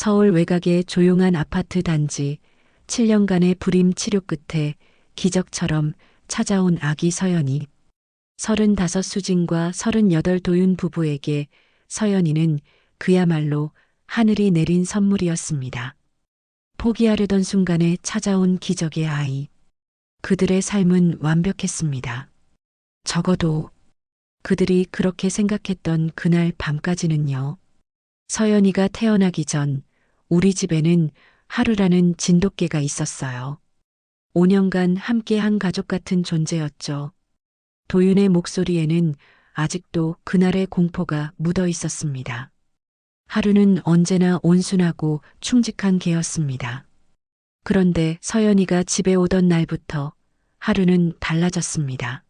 서울 외곽의 조용한 아파트 단지, 7년간의 불임 치료 끝에 기적처럼 찾아온 아기 서연이. 35 수진과 38 도윤 부부에게 서연이는 그야말로 하늘이 내린 선물이었습니다. 포기하려던 순간에 찾아온 기적의 아이. 그들의 삶은 완벽했습니다. 적어도 그들이 그렇게 생각했던 그날 밤까지는요. 서연이가 태어나기 전 우리 집에는 하루라는 진돗개가 있었어요. 5년간 함께한 가족 같은 존재였죠. 도윤의 목소리에는 아직도 그날의 공포가 묻어 있었습니다. 하루는 언제나 온순하고 충직한 개였습니다. 그런데 서연이가 집에 오던 날부터 하루는 달라졌습니다.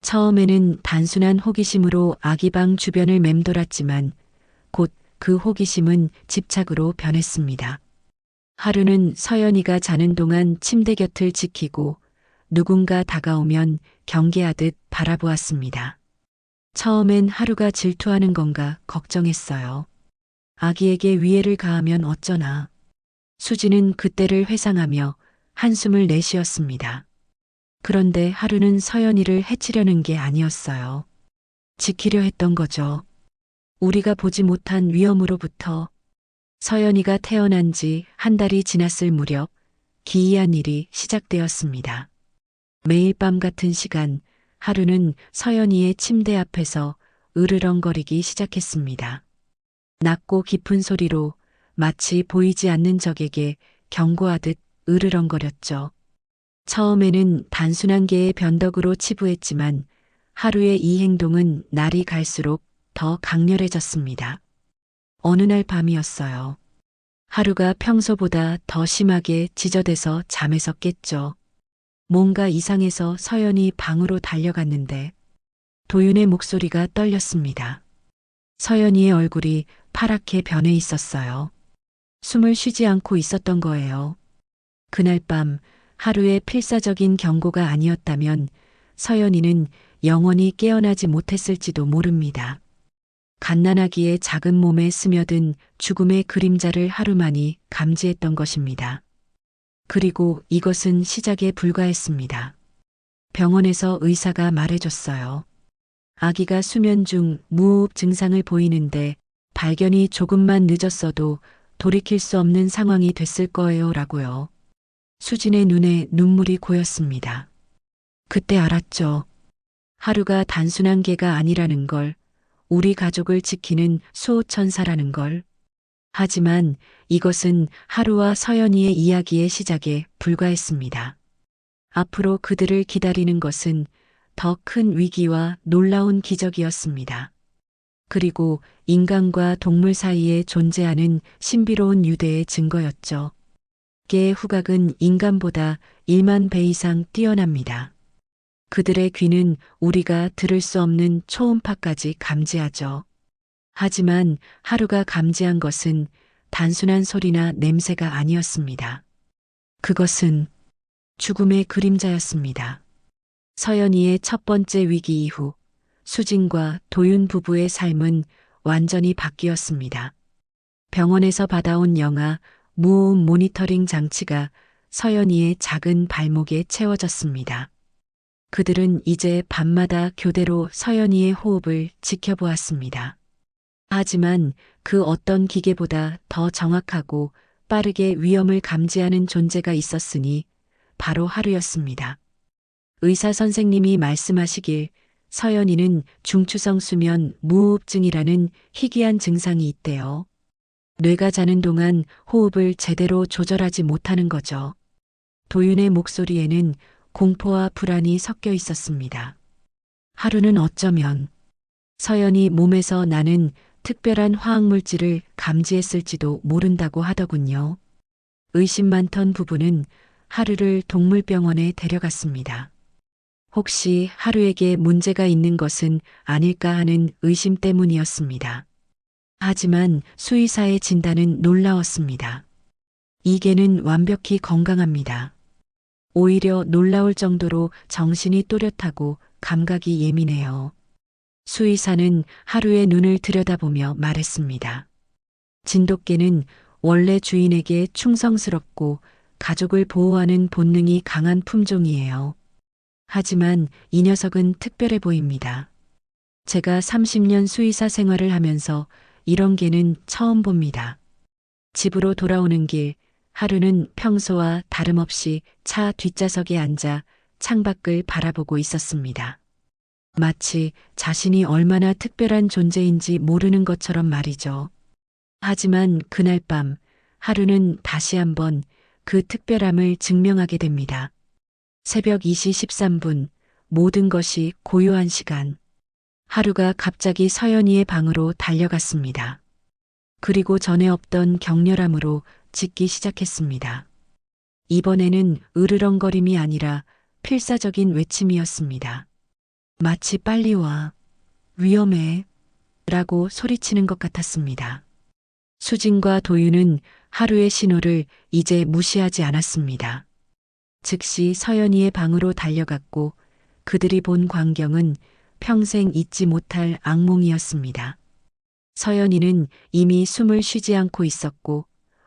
처음에는 단순한 호기심으로 아기 방 주변을 맴돌았지만 곧 그 호기심은 집착으로 변했습니다. 하루는 서연이가 자는 동안 침대 곁을 지키고 누군가 다가오면 경계하듯 바라보았습니다. 처음엔 하루가 질투하는 건가 걱정했어요. 아기에게 위해를 가하면 어쩌나. 수지는 그때를 회상하며 한숨을 내쉬었습니다. 그런데 하루는 서연이를 해치려는 게 아니었어요. 지키려 했던 거죠. 우리가 보지 못한 위험으로부터. 서연이가 태어난 지 한 달이 지났을 무렵 기이한 일이 시작되었습니다. 매일 밤 같은 시간 하루는 서연이의 침대 앞에서 으르렁거리기 시작했습니다. 낮고 깊은 소리로 마치 보이지 않는 적에게 경고하듯 으르렁거렸죠. 처음에는 단순한 개의 변덕으로 치부했지만 하루의 이 행동은 날이 갈수록 더 강렬해졌습니다. 어느 날 밤이었어요. 하루가 평소보다 더 심하게 지저대서 잠에서 깼죠. 뭔가 이상해서 서연이 방으로 달려갔는데 도윤의 목소리가 떨렸습니다. 서연이의 얼굴이 파랗게 변해 있었어요. 숨을 쉬지 않고 있었던 거예요. 그날 밤 하루의 필사적인 경고가 아니었다면 서연이는 영원히 깨어나지 못했을지도 모릅니다. 갓난아기의 작은 몸에 스며든 죽음의 그림자를 하루만이 감지했던 것입니다. 그리고 이것은 시작에 불과했습니다. 병원에서 의사가 말해줬어요. 아기가 수면 중 무호흡 증상을 보이는데 발견이 조금만 늦었어도 돌이킬 수 없는 상황이 됐을 거예요 라고요. 수진의 눈에 눈물이 고였습니다. 그때 알았죠. 하루가 단순한 개가 아니라는 걸, 우리 가족을 지키는 수호천사라는 걸. 하지만 이것은 하루와 서연이의 이야기의 시작에 불과했습니다. 앞으로 그들을 기다리는 것은 더 큰 위기와 놀라운 기적이었습니다. 그리고 인간과 동물 사이에 존재하는 신비로운 유대의 증거였죠. 개의 후각은 인간보다 1만 배 이상 뛰어납니다. 그들의 귀는 우리가 들을 수 없는 초음파까지 감지하죠. 하지만 하루가 감지한 것은 단순한 소리나 냄새가 아니었습니다. 그것은 죽음의 그림자였습니다. 서연이의 첫 번째 위기 이후 수진과 도윤 부부의 삶은 완전히 바뀌었습니다. 병원에서 받아온 영하 무호흡 모니터링 장치가 서연이의 작은 발목에 채워졌습니다. 그들은 이제 밤마다 교대로 서연이의 호흡을 지켜보았습니다. 하지만 그 어떤 기계보다 더 정확하고 빠르게 위험을 감지하는 존재가 있었으니 바로 하루였습니다. 의사 선생님이 말씀하시길 서연이는 중추성 수면 무호흡증이라는 희귀한 증상이 있대요. 뇌가 자는 동안 호흡을 제대로 조절하지 못하는 거죠. 도윤의 목소리에는 공포와 불안이 섞여 있었습니다. 하루는 어쩌면 서연이 몸에서 나는 특별한 화학물질을 감지했을지도 모른다고 하더군요. 의심 많던 부부는 하루를 동물병원에 데려갔습니다. 혹시 하루에게 문제가 있는 것은 아닐까 하는 의심 때문이었습니다. 하지만 수의사의 진단은 놀라웠습니다. 이 개는 완벽히 건강합니다. 오히려 놀라울 정도로 정신이 또렷하고 감각이 예민해요. 수의사는 하루의 눈을 들여다보며 말했습니다. 진돗개는 원래 주인에게 충성스럽고 가족을 보호하는 본능이 강한 품종이에요. 하지만 이 녀석은 특별해 보입니다. 제가 30년 수의사 생활을 하면서 이런 개는 처음 봅니다. 집으로 돌아오는 길, 하루는 평소와 다름없이 차 뒷좌석에 앉아 창밖을 바라보고 있었습니다. 마치 자신이 얼마나 특별한 존재인지 모르는 것처럼 말이죠. 하지만 그날 밤, 하루는 다시 한번 그 특별함을 증명하게 됩니다. 새벽 2시 13분, 모든 것이 고요한 시간. 하루가 갑자기 서연이의 방으로 달려갔습니다. 그리고 전에 없던 격렬함으로 짖기 시작했습니다. 이번에는 으르렁거림이 아니라 필사적인 외침이었습니다. 마치 빨리 와, 위험해, 라고 소리치는 것 같았습니다. 수진과 도윤은 하루의 신호를 이제 무시하지 않았습니다. 즉시 서연이의 방으로 달려갔고 그들이 본 광경은 평생 잊지 못할 악몽이었습니다. 서연이는 이미 숨을 쉬지 않고 있었고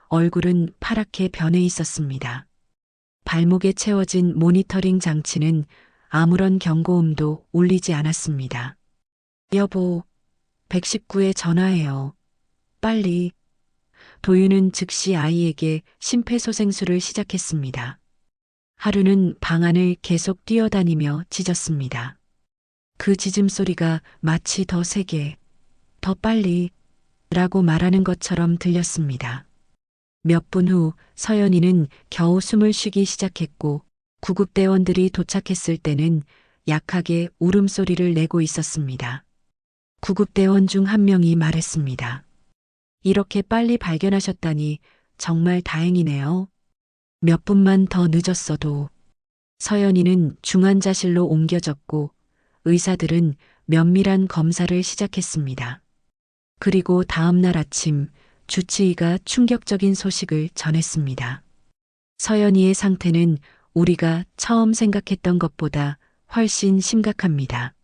얼굴은 파랗게 변해 있었습니다. 발목에 채워진 모니터링 장치는 아무런 경고음도 울리지 않았습니다. 여보, 119에 전화해요. 빨리. 도윤은 즉시 아이에게 심폐소생술을 시작했습니다. 하루는 방 안을 계속 뛰어다니며 짖었습니다. 그 짖음 소리가 마치 더 세게, 더 빨리 라고 말하는 것처럼 들렸습니다. 몇 분 후 서연이는 겨우 숨을 쉬기 시작했고 구급대원들이 도착했을 때는 약하게 울음소리를 내고 있었습니다. 구급대원 중 한 명이 말했습니다. 이렇게 빨리 발견하셨다니 정말 다행이네요. 몇 분만 더 늦었어도. 서연이는 중환자실로 옮겨졌고 의사들은 면밀한 검사를 시작했습니다. 그리고 다음 날 아침 주치의가 충격적인 소식을 전했습니다. 서연이의 상태는 우리가 처음 생각했던 것보다 훨씬 심각합니다.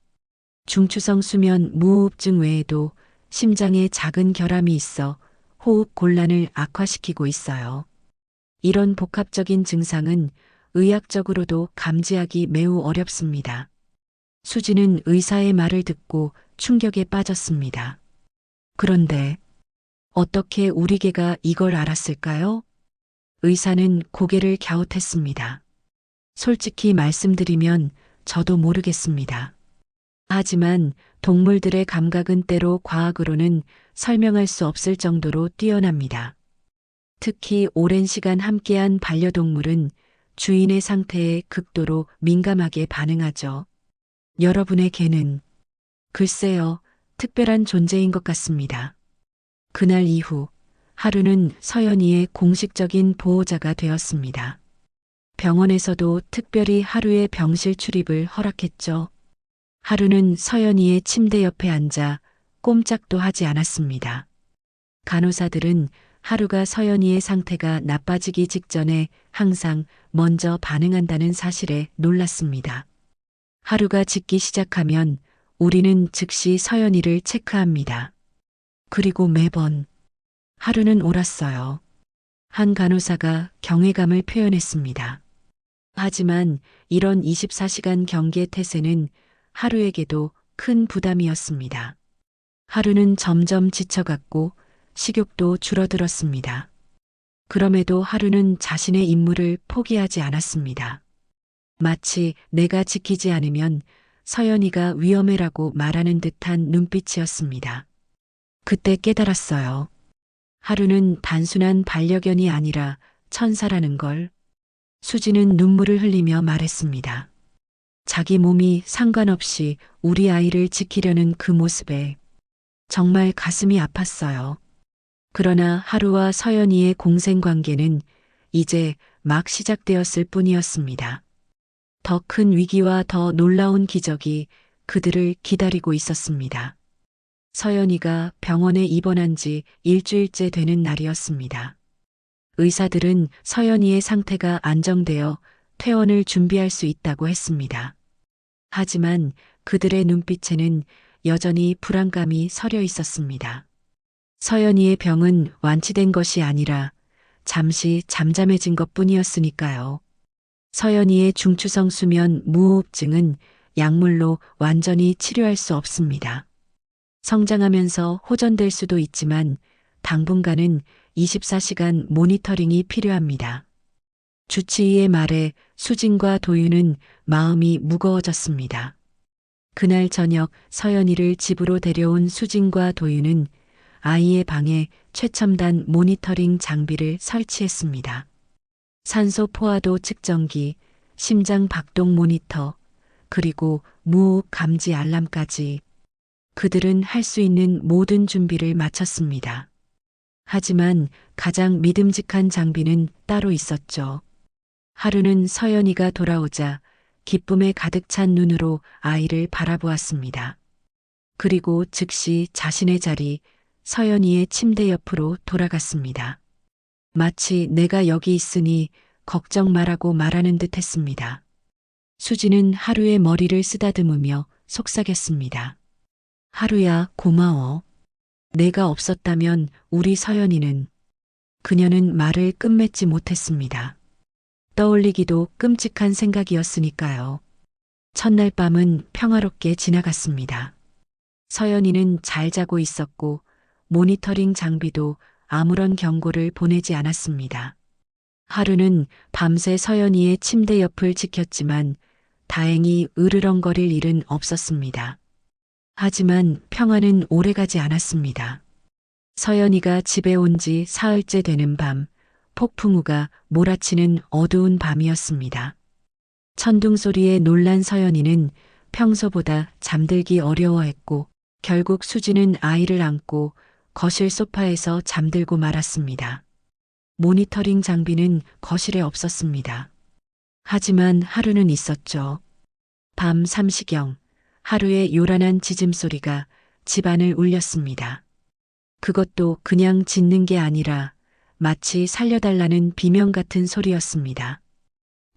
중추성 수면 무호흡증 외에도 심장에 작은 결함이 있어 호흡 곤란을 악화시키고 있어요. 이런 복합적인 증상은 의학적으로도 감지하기 매우 어렵습니다. 수지는 의사의 말을 듣고 충격에 빠졌습니다. 그런데 어떻게 우리 개가 이걸 알았을까요? 의사는 고개를 갸웃했습니다. 솔직히 말씀드리면 저도 모르겠습니다. 하지만 동물들의 감각은 때로 과학으로는 설명할 수 없을 정도로 뛰어납니다. 특히 오랜 시간 함께한 반려동물은 주인의 상태에 극도로 민감하게 반응하죠. 여러분의 개는 글쎄요, 특별한 존재인 것 같습니다. 그날 이후 하루는 서연이의 공식적인 보호자가 되었습니다. 병원에서도 특별히 하루의 병실 출입을 허락했죠. 하루는 서연이의 침대 옆에 앉아 꼼짝도 하지 않았습니다. 간호사들은 하루가 서연이의 상태가 나빠지기 직전에 항상 먼저 반응한다는 사실에 놀랐습니다. 하루가 짖기 시작하면 우리는 즉시 서연이를 체크합니다. 그리고 매번 하루는 옳았어요. 한 간호사가 경외감을 표현했습니다. 하지만 이런 24시간 경계 태세는 하루에게도 큰 부담이었습니다. 하루는 점점 지쳐갔고 식욕도 줄어들었습니다. 그럼에도 하루는 자신의 임무를 포기하지 않았습니다. 마치 내가 지키지 않으면 서연이가 위험해라고 말하는 듯한 눈빛이었습니다. 그때 깨달았어요. 하루는 단순한 반려견이 아니라 천사라는 걸. 수지는 눈물을 흘리며 말했습니다. 자기 몸이 상관없이 우리 아이를 지키려는 그 모습에 정말 가슴이 아팠어요. 그러나 하루와 서연이의 공생관계는 이제 막 시작되었을 뿐이었습니다. 더 큰 위기와 더 놀라운 기적이 그들을 기다리고 있었습니다. 서연이가 병원에 입원한 지 일주일째 되는 날이었습니다. 의사들은 서연이의 상태가 안정되어 퇴원을 준비할 수 있다고 했습니다. 하지만 그들의 눈빛에는 여전히 불안감이 서려 있었습니다. 서연이의 병은 완치된 것이 아니라 잠시 잠잠해진 것 뿐이었으니까요. 서연이의 중추성 수면 무호흡증은 약물로 완전히 치료할 수 없습니다. 성장하면서 호전될 수도 있지만 당분간은 24시간 모니터링이 필요합니다. 주치의의 말에 수진과 도윤은 마음이 무거워졌습니다. 그날 저녁 서연이를 집으로 데려온 수진과 도윤은 아이의 방에 최첨단 모니터링 장비를 설치했습니다. 산소 포화도 측정기, 심장 박동 모니터, 그리고 무호흡 감지 알람까지 그들은 할 수 있는 모든 준비를 마쳤습니다. 하지만 가장 믿음직한 장비는 따로 있었죠. 하루는 서연이가 돌아오자 기쁨에 가득 찬 눈으로 아이를 바라보았습니다. 그리고 즉시 자신의 자리, 서연이의 침대 옆으로 돌아갔습니다. 마치 내가 여기 있으니 걱정 말라고 말하는 듯 했습니다. 수지는 하루의 머리를 쓰다듬으며 속삭였습니다. 하루야, 고마워. 내가 없었다면 우리 서연이는. 그녀는 말을 끝맺지 못했습니다. 떠올리기도 끔찍한 생각이었으니까요. 첫날 밤은 평화롭게 지나갔습니다. 서연이는 잘 자고 있었고 모니터링 장비도 아무런 경고를 보내지 않았습니다. 하루는 밤새 서연이의 침대 옆을 지켰지만 다행히 으르렁거릴 일은 없었습니다. 하지만 평화는 오래가지 않았습니다. 서연이가 집에 온 지 사흘째 되는 밤, 폭풍우가 몰아치는 어두운 밤이었습니다. 천둥 소리에 놀란 서연이는 평소보다 잠들기 어려워했고 결국 수지는 아이를 안고 거실 소파에서 잠들고 말았습니다. 모니터링 장비는 거실에 없었습니다. 하지만 하루는 있었죠. 밤 3시경 하루의 요란한 짖음소리가 집안을 울렸습니다. 그것도 그냥 짖는 게 아니라 마치 살려달라는 비명 같은 소리였습니다.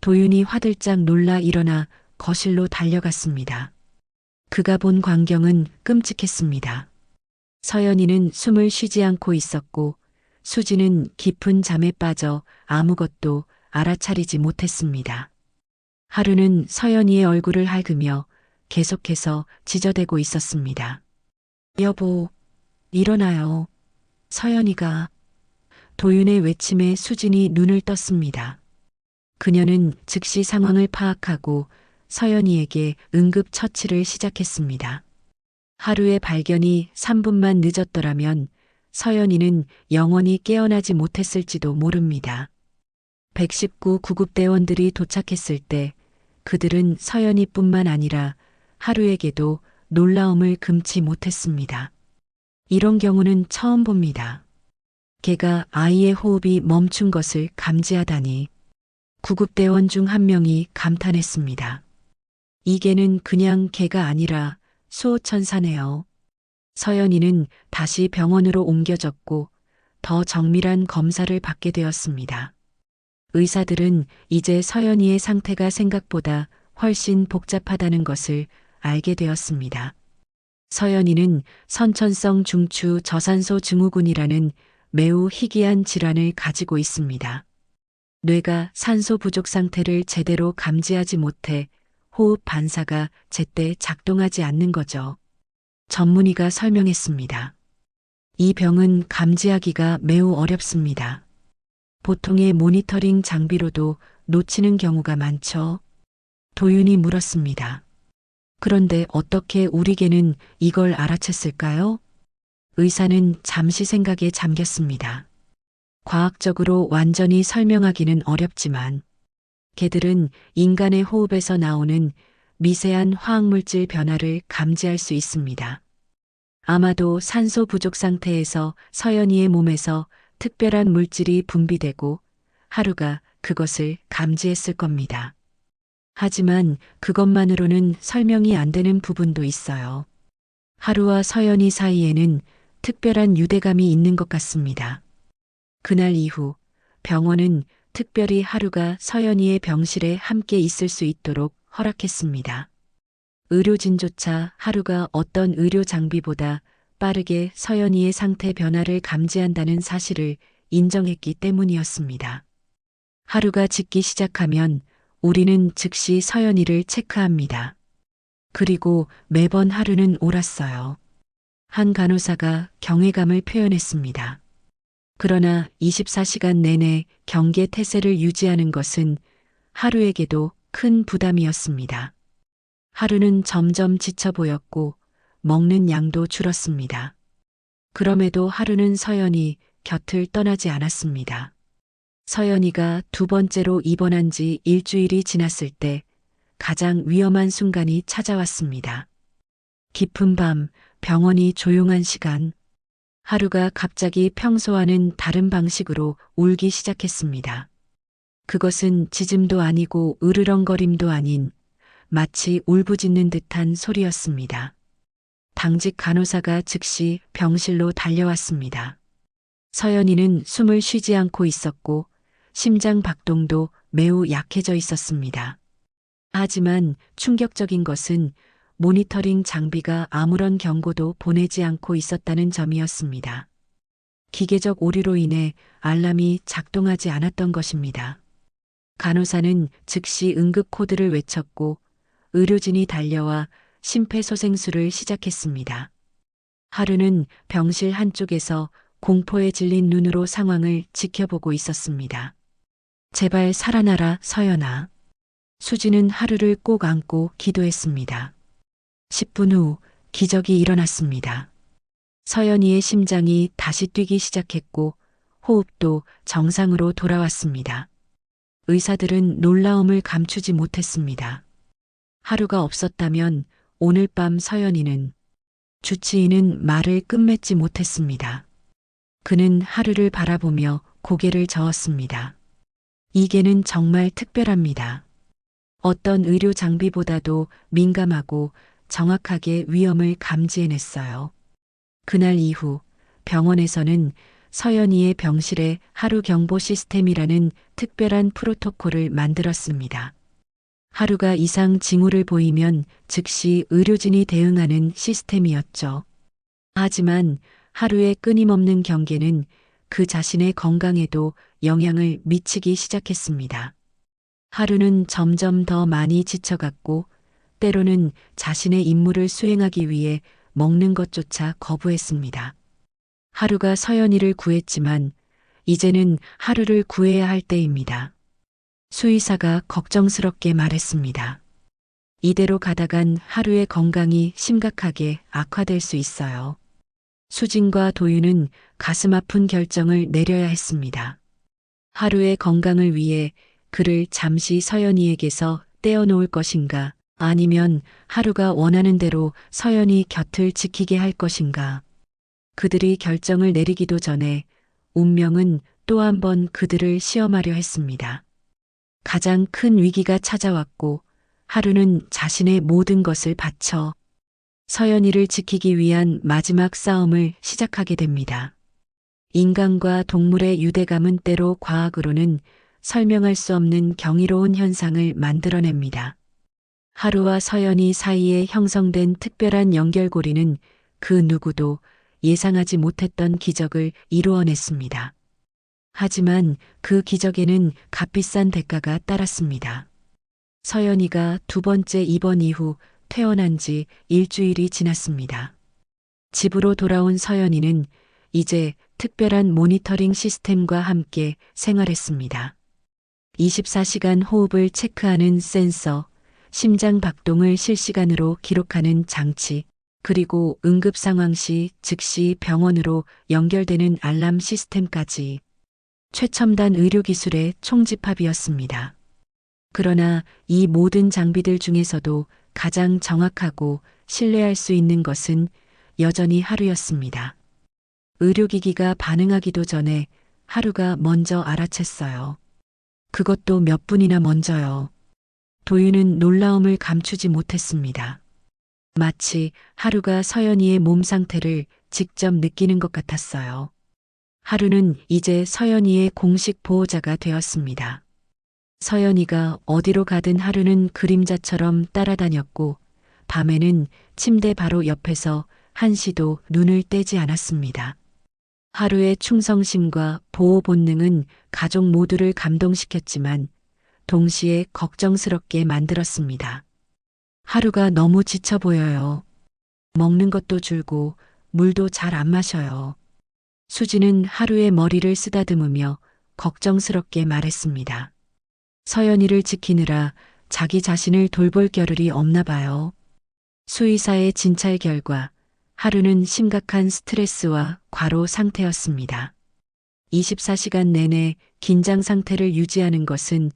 도윤이 화들짝 놀라 일어나 거실로 달려갔습니다. 그가 본 광경은 끔찍했습니다. 서연이는 숨을 쉬지 않고 있었고 수지는 깊은 잠에 빠져 아무것도 알아차리지 못했습니다. 하루는 서연이의 얼굴을 핥으며 계속해서 지저대고 있었습니다. 여보, 일어나요. 서연이가. 도윤의 외침에 수진이 눈을 떴습니다. 그녀는 즉시 상황을 파악하고 서연이에게 응급 처치를 시작했습니다. 하루의 발견이 3분만 늦었더라면 서연이는 영원히 깨어나지 못했을지도 모릅니다. 119 구급대원들이 도착했을 때 그들은 서연이뿐만 아니라 하루에게도 놀라움을 금치 못했습니다. 이런 경우는 처음 봅니다. 걔가 아이의 호흡이 멈춘 것을 감지하다니. 구급대원 중 한 명이 감탄했습니다. 이 개는 그냥 개가 아니라 수호천사네요. 서연이는 다시 병원으로 옮겨졌고 더 정밀한 검사를 받게 되었습니다. 의사들은 이제 서연이의 상태가 생각보다 훨씬 복잡하다는 것을 알게 되었습니다. 서연이는 선천성 중추 저산소 증후군이라는 매우 희귀한 질환을 가지고 있습니다. 뇌가 산소 부족 상태를 제대로 감지하지 못해 호흡 반사가 제때 작동하지 않는 거죠. 전문의가 설명했습니다. 이 병은 감지하기가 매우 어렵습니다. 보통의 모니터링 장비로도 놓치는 경우가 많죠. 도윤이 물었습니다. 그런데 어떻게 우리 개는 이걸 알아챘을까요? 의사는 잠시 생각에 잠겼습니다. 과학적으로 완전히 설명하기는 어렵지만 개들은 인간의 호흡에서 나오는 미세한 화학물질 변화를 감지할 수 있습니다. 아마도 산소 부족 상태에서 서연이의 몸에서 특별한 물질이 분비되고 하루가 그것을 감지했을 겁니다. 하지만 그것만으로는 설명이 안 되는 부분도 있어요. 하루와 서연이 사이에는 특별한 유대감이 있는 것 같습니다. 그날 이후 병원은 특별히 하루가 서연이의 병실에 함께 있을 수 있도록 허락했습니다. 의료진조차 하루가 어떤 의료 장비보다 빠르게 서연이의 상태 변화를 감지한다는 사실을 인정했기 때문이었습니다. 하루가 짓기 시작하면 우리는 즉시 서연이를 체크합니다. 그리고 매번 하루는 옳았어요. 한 간호사가 경외감을 표현했습니다. 그러나 24시간 내내 경계 태세를 유지하는 것은 하루에게도 큰 부담이었습니다. 하루는 점점 지쳐 보였고 먹는 양도 줄었습니다. 그럼에도 하루는 서연이 곁을 떠나지 않았습니다. 서연이가 두 번째로 입원한 지 일주일이 지났을 때 가장 위험한 순간이 찾아왔습니다. 깊은 밤, 병원이 조용한 시간, 하루가 갑자기 평소와는 다른 방식으로 울기 시작했습니다. 그것은 짖음도 아니고 으르렁거림도 아닌 마치 울부짖는 듯한 소리였습니다. 당직 간호사가 즉시 병실로 달려왔습니다. 서연이는 숨을 쉬지 않고 있었고 심장 박동도 매우 약해져 있었습니다. 하지만 충격적인 것은 모니터링 장비가 아무런 경고도 보내지 않고 있었다는 점이었습니다. 기계적 오류로 인해 알람이 작동하지 않았던 것입니다. 간호사는 즉시 응급 코드를 외쳤고 의료진이 달려와 심폐소생술을 시작했습니다. 하루는 병실 한쪽에서 공포에 질린 눈으로 상황을 지켜보고 있었습니다. 제발 살아나라, 서연아. 수지는 하루를 꼭 안고 기도했습니다. 10분 후 기적이 일어났습니다. 서연이의 심장이 다시 뛰기 시작했고 호흡도 정상으로 돌아왔습니다. 의사들은 놀라움을 감추지 못했습니다. 하루가 없었다면 오늘 밤 서연이는 주치의는 말을 끝맺지 못했습니다. 그는 하루를 바라보며 고개를 저었습니다. 이게는 정말 특별합니다. 어떤 의료 장비보다도 민감하고 정확하게 위험을 감지해냈어요. 그날 이후 병원에서는 서연이의 병실에 하루 경보 시스템이라는 특별한 프로토콜을 만들었습니다. 하루가 이상 징후를 보이면 즉시 의료진이 대응하는 시스템이었죠. 하지만 하루의 끊임없는 경계는 그 자신의 건강에도 영향을 미치기 시작했습니다. 하루는 점점 더 많이 지쳐갔고 때로는 자신의 임무를 수행하기 위해 먹는 것조차 거부했습니다. 하루가 서연이를 구했지만 이제는 하루를 구해야 할 때입니다. 수의사가 걱정스럽게 말했습니다. 이대로 가다간 하루의 건강이 심각하게 악화될 수 있어요. 수진과 도윤은 가슴 아픈 결정을 내려야 했습니다. 하루의 건강을 위해 그를 잠시 서연이에게서 떼어놓을 것인가, 아니면 하루가 원하는 대로 서연이 곁을 지키게 할 것인가. 그들이 결정을 내리기도 전에 운명은 또 한 번 그들을 시험하려 했습니다. 가장 큰 위기가 찾아왔고 하루는 자신의 모든 것을 바쳐 서연이를 지키기 위한 마지막 싸움을 시작하게 됩니다. 인간과 동물의 유대감은 때로 과학으로는 설명할 수 없는 경이로운 현상을 만들어냅니다. 하루와 서연이 사이에 형성된 특별한 연결고리는 그 누구도 예상하지 못했던 기적을 이루어냈습니다. 하지만 그 기적에는 값비싼 대가가 따랐습니다. 서연이가 두 번째 입원 이후 퇴원한 지 일주일이 지났습니다. 집으로 돌아온 서연이는 이제 특별한 모니터링 시스템과 함께 생활했습니다. 24시간 호흡을 체크하는 센서, 심장 박동을 실시간으로 기록하는 장치, 그리고 응급 상황 시 즉시 병원으로 연결되는 알람 시스템까지 최첨단 의료기술의 총집합이었습니다. 그러나 이 모든 장비들 중에서도 가장 정확하고 신뢰할 수 있는 것은 여전히 하루였습니다. 의료기기가 반응하기도 전에 하루가 먼저 알아챘어요. 그것도 몇 분이나 먼저요. 도윤은 놀라움을 감추지 못했습니다. 마치 하루가 서연이의 몸 상태를 직접 느끼는 것 같았어요. 하루는 이제 서연이의 공식 보호자가 되었습니다. 서연이가 어디로 가든 하루는 그림자처럼 따라다녔고 밤에는 침대 바로 옆에서 한시도 눈을 떼지 않았습니다. 하루의 충성심과 보호 본능은 가족 모두를 감동시켰지만 동시에 걱정스럽게 만들었습니다. 하루가 너무 지쳐 보여요. 먹는 것도 줄고 물도 잘 안 마셔요. 수지는 하루의 머리를 쓰다듬으며 걱정스럽게 말했습니다. 서연이를 지키느라 자기 자신을 돌볼 겨를이 없나 봐요. 수의사의 진찰 결과 하루는 심각한 스트레스와 과로 상태였습니다. 24시간 내내 긴장 상태를 유지하는 것은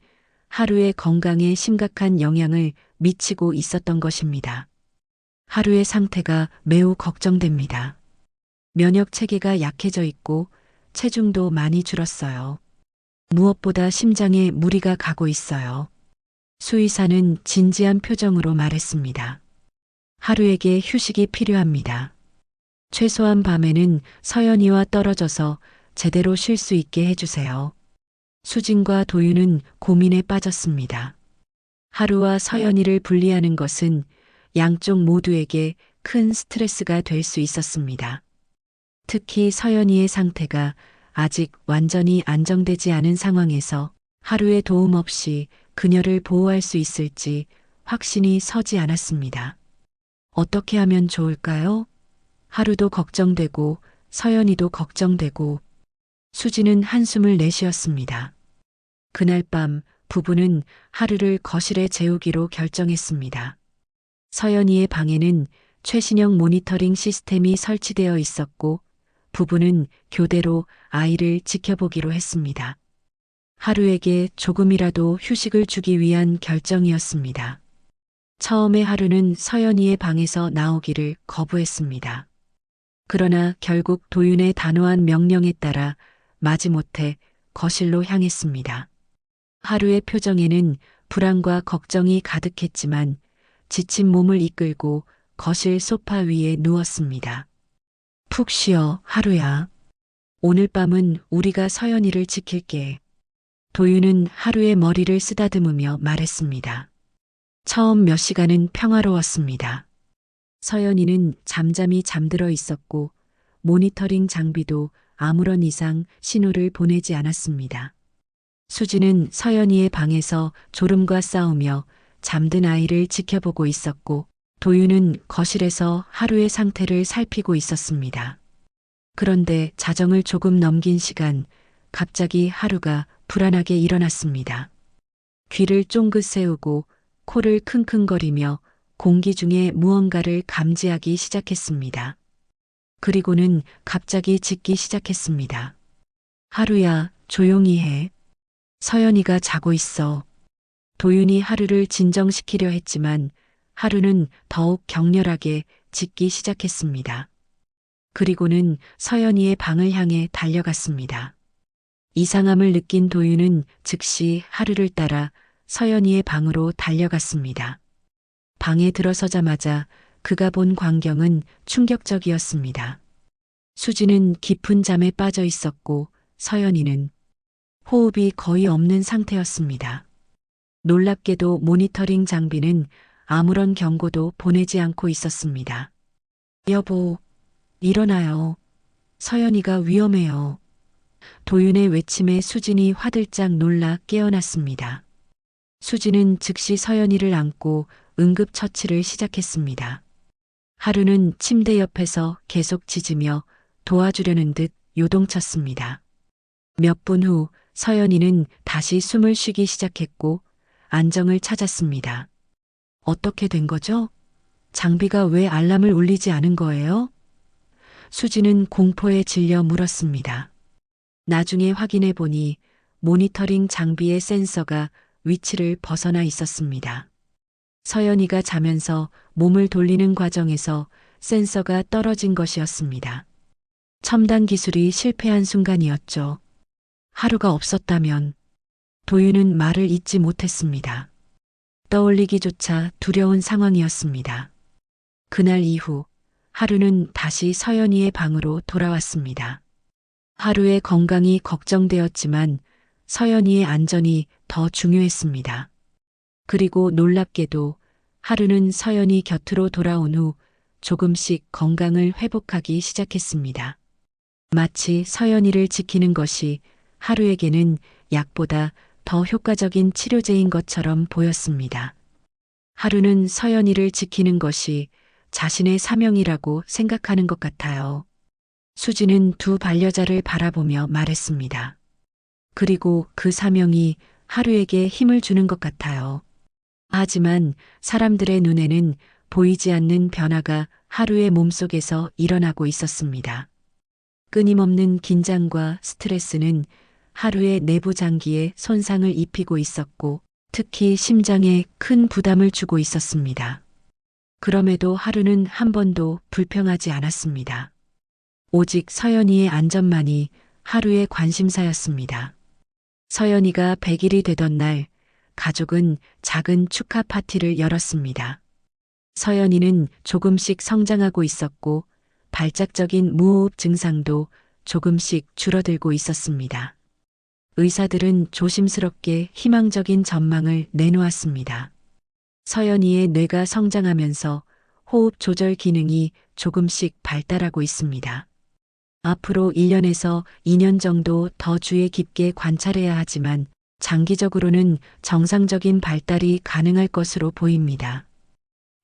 하루의 건강에 심각한 영향을 미치고 있었던 것입니다. 하루의 상태가 매우 걱정됩니다. 면역 체계가 약해져 있고 체중도 많이 줄었어요. 무엇보다 심장에 무리가 가고 있어요. 수의사는 진지한 표정으로 말했습니다. 하루에게 휴식이 필요합니다. 최소한 밤에는 서연이와 떨어져서 제대로 쉴 수 있게 해주세요. 수진과 도윤은 고민에 빠졌습니다. 하루와 서연이를 분리하는 것은 양쪽 모두에게 큰 스트레스가 될 수 있었습니다. 특히 서연이의 상태가 아직 완전히 안정되지 않은 상황에서 하루의 도움 없이 그녀를 보호할 수 있을지 확신이 서지 않았습니다. 어떻게 하면 좋을까요? 하루도 걱정되고 서연이도 걱정되고 수지는 한숨을 내쉬었습니다. 그날 밤 부부는 하루를 거실에 재우기로 결정했습니다. 서연이의 방에는 최신형 모니터링 시스템이 설치되어 있었고 부부는 교대로 아이를 지켜보기로 했습니다. 하루에게 조금이라도 휴식을 주기 위한 결정이었습니다. 처음에 하루는 서연이의 방에서 나오기를 거부했습니다. 그러나 결국 도윤의 단호한 명령에 따라 마지못해 거실로 향했습니다. 하루의 표정에는 불안과 걱정이 가득했지만 지친 몸을 이끌고 거실 소파 위에 누웠습니다. 푹 쉬어, 하루야. 오늘 밤은 우리가 서연이를 지킬게. 도윤은 하루의 머리를 쓰다듬으며 말했습니다. 처음 몇 시간은 평화로웠습니다. 서연이는 잠잠히 잠들어 있었고 모니터링 장비도 아무런 이상 신호를 보내지 않았습니다. 수지는 서연이의 방에서 졸음과 싸우며 잠든 아이를 지켜보고 있었고 도윤은 거실에서 하루의 상태를 살피고 있었습니다. 그런데 자정을 조금 넘긴 시간, 갑자기 하루가 불안하게 일어났습니다. 귀를 쫑긋 세우고 코를 킁킁거리며 공기 중에 무언가를 감지하기 시작했습니다. 그리고는 갑자기 짖기 시작했습니다. 하루야, 조용히 해. 서연이가 자고 있어. 도윤이 하루를 진정시키려 했지만 하루는 더욱 격렬하게 짖기 시작했습니다. 그리고는 서연이의 방을 향해 달려갔습니다. 이상함을 느낀 도윤은 즉시 하루를 따라 서연이의 방으로 달려갔습니다. 방에 들어서자마자 그가 본 광경은 충격적이었습니다. 수지는 깊은 잠에 빠져 있었고 서연이는 호흡이 거의 없는 상태였습니다. 놀랍게도 모니터링 장비는 아무런 경고도 보내지 않고 있었습니다. 여보, 일어나요. 서연이가 위험해요. 도윤의 외침에 수진이 화들짝 놀라 깨어났습니다. 수진은 즉시 서연이를 안고 응급처치를 시작했습니다. 하루는 침대 옆에서 계속 짖으며 도와주려는 듯 요동쳤습니다. 몇 분 후 서연이는 다시 숨을 쉬기 시작했고 안정을 찾았습니다. 어떻게 된 거죠? 장비가 왜 알람을 울리지 않은 거예요? 수지는 공포에 질려 물었습니다. 나중에 확인해 보니 모니터링 장비의 센서가 위치를 벗어나 있었습니다. 서연이가 자면서 몸을 돌리는 과정에서 센서가 떨어진 것이었습니다. 첨단 기술이 실패한 순간이었죠. 하루가 없었다면 도윤은 말을 잇지 못했습니다. 떠올리기조차 두려운 상황이었습니다. 그날 이후 하루는 다시 서연이의 방으로 돌아왔습니다. 하루의 건강이 걱정되었지만 서연이의 안전이 더 중요했습니다. 그리고 놀랍게도 하루는 서연이 곁으로 돌아온 후 조금씩 건강을 회복하기 시작했습니다. 마치 서연이를 지키는 것이 하루에게는 약보다 더 효과적인 치료제인 것처럼 보였습니다. 하루는 서연이를 지키는 것이 자신의 사명이라고 생각하는 것 같아요. 수지는 두 반려자를 바라보며 말했습니다. 그리고 그 사명이 하루에게 힘을 주는 것 같아요. 하지만 사람들의 눈에는 보이지 않는 변화가 하루의 몸속에서 일어나고 있었습니다. 끊임없는 긴장과 스트레스는 하루의 내부 장기에 손상을 입히고 있었고, 특히 심장에 큰 부담을 주고 있었습니다. 그럼에도 하루는 한 번도 불평하지 않았습니다. 오직 서연이의 안전만이 하루의 관심사였습니다. 서연이가 100일이 되던 날, 가족은 작은 축하 파티를 열었습니다. 서연이는 조금씩 성장하고 있었고, 발작적인 무호흡 증상도 조금씩 줄어들고 있었습니다. 의사들은 조심스럽게 희망적인 전망을 내놓았습니다. 서연이의 뇌가 성장하면서 호흡 조절 기능이 조금씩 발달하고 있습니다. 앞으로 1년에서 2년 정도 더 주의 깊게 관찰해야 하지만 장기적으로는 정상적인 발달이 가능할 것으로 보입니다.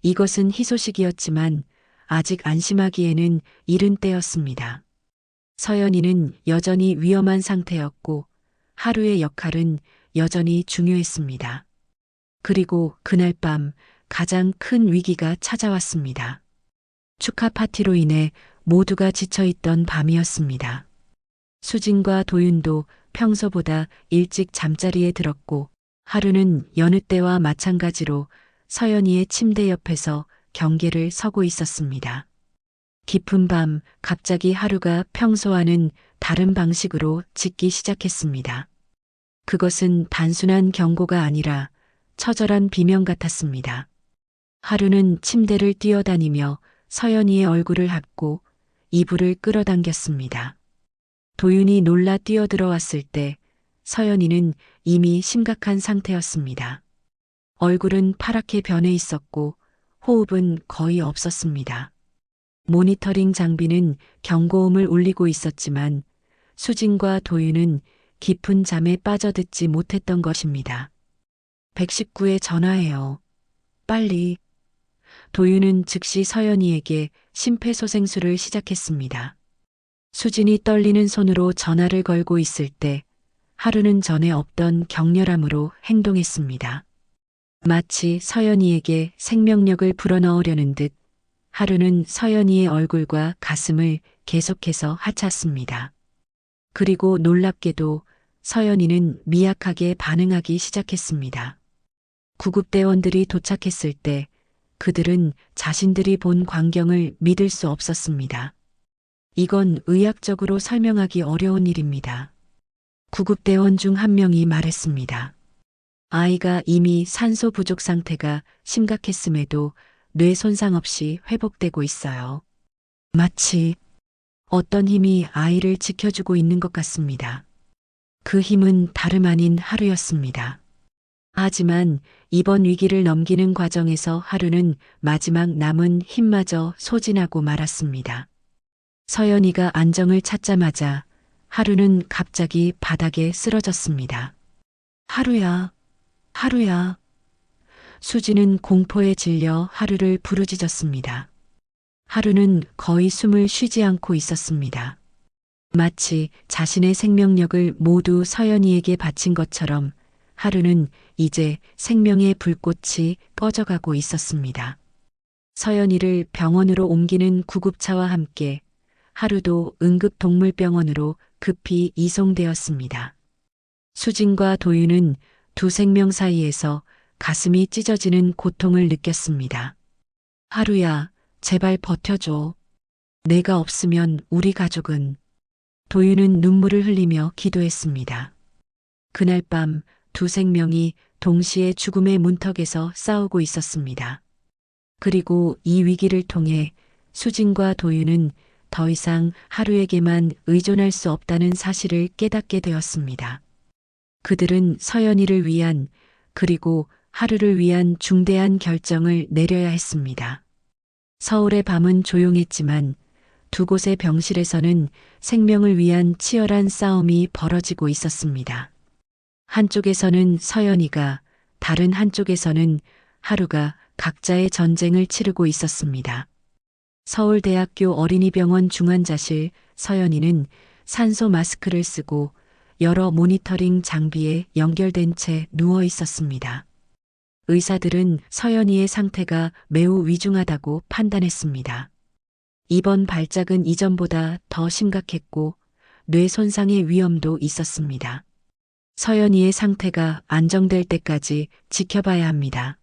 이것은 희소식이었지만 아직 안심하기에는 이른 때였습니다. 서연이는 여전히 위험한 상태였고 하루의 역할은 여전히 중요했습니다. 그리고 그날 밤 가장 큰 위기가 찾아왔습니다. 축하 파티로 인해 모두가 지쳐있던 밤이었습니다. 수진과 도윤도 평소보다 일찍 잠자리에 들었고 하루는 여느 때와 마찬가지로 서연이의 침대 옆에서 경계를 서고 있었습니다. 깊은 밤 갑자기 하루가 평소와는 다른 방식으로 짖기 시작했습니다. 그것은 단순한 경고가 아니라 처절한 비명 같았습니다. 하루는 침대를 뛰어다니며 서연이의 얼굴을 핥고 이불을 끌어당겼습니다. 도윤이 놀라 뛰어들어왔을 때 서연이는 이미 심각한 상태였습니다. 얼굴은 파랗게 변해 있었고 호흡은 거의 없었습니다. 모니터링 장비는 경고음을 울리고 있었지만 수진과 도윤은 깊은 잠에 빠져듣지 못했던 것입니다. 119에 전화해요. 빨리. 도윤은 즉시 서연이에게 심폐소생술을 시작했습니다. 수진이 떨리는 손으로 전화를 걸고 있을 때 하루는 전에 없던 격렬함으로 행동했습니다. 마치 서연이에게 생명력을 불어넣으려는 듯 하루는 서연이의 얼굴과 가슴을 계속해서 하찼습니다. 그리고 놀랍게도 서연이는 미약하게 반응하기 시작했습니다. 구급대원들이 도착했을 때 그들은 자신들이 본 광경을 믿을 수 없었습니다. 이건 의학적으로 설명하기 어려운 일입니다. 구급대원 중 한 명이 말했습니다. 아이가 이미 산소 부족 상태가 심각했음에도 뇌 손상 없이 회복되고 있어요. 마치 어떤 힘이 아이를 지켜주고 있는 것 같습니다. 그 힘은 다름 아닌 하루였습니다. 하지만 이번 위기를 넘기는 과정에서 하루는 마지막 남은 힘마저 소진하고 말았습니다. 서연이가 안정을 찾자마자 하루는 갑자기 바닥에 쓰러졌습니다. 하루야, 하루야. 수지는 공포에 질려 하루를 부르짖었습니다. 하루는 거의 숨을 쉬지 않고 있었습니다. 마치 자신의 생명력을 모두 서연이에게 바친 것처럼 하루는 이제 생명의 불꽃이 꺼져가고 있었습니다. 서연이를 병원으로 옮기는 구급차와 함께 하루도 응급동물병원으로 급히 이송되었습니다. 수진과 도윤은 두 생명 사이에서 가슴이 찢어지는 고통을 느꼈습니다. 하루야, 제발 버텨줘. 내가 없으면 우리 가족은. 도윤은 눈물을 흘리며 기도했습니다. 그날 밤 두 생명이 동시에 죽음의 문턱에서 싸우고 있었습니다. 그리고 이 위기를 통해 수진과 도윤은 더 이상 하루에게만 의존할 수 없다는 사실을 깨닫게 되었습니다. 그들은 서연이를 위한 그리고 하루를 위한 중대한 결정을 내려야 했습니다. 서울의 밤은 조용했지만 두 곳의 병실에서는 생명을 위한 치열한 싸움이 벌어지고 있었습니다. 한쪽에서는 서연이가, 다른 한쪽에서는 하루가 각자의 전쟁을 치르고 있었습니다. 서울대학교 어린이병원 중환자실. 서연이는 산소 마스크를 쓰고 여러 모니터링 장비에 연결된 채 누워 있었습니다. 의사들은 서연이의 상태가 매우 위중하다고 판단했습니다. 이번 발작은 이전보다 더 심각했고 뇌 손상의 위험도 있었습니다. 서연이의 상태가 안정될 때까지 지켜봐야 합니다.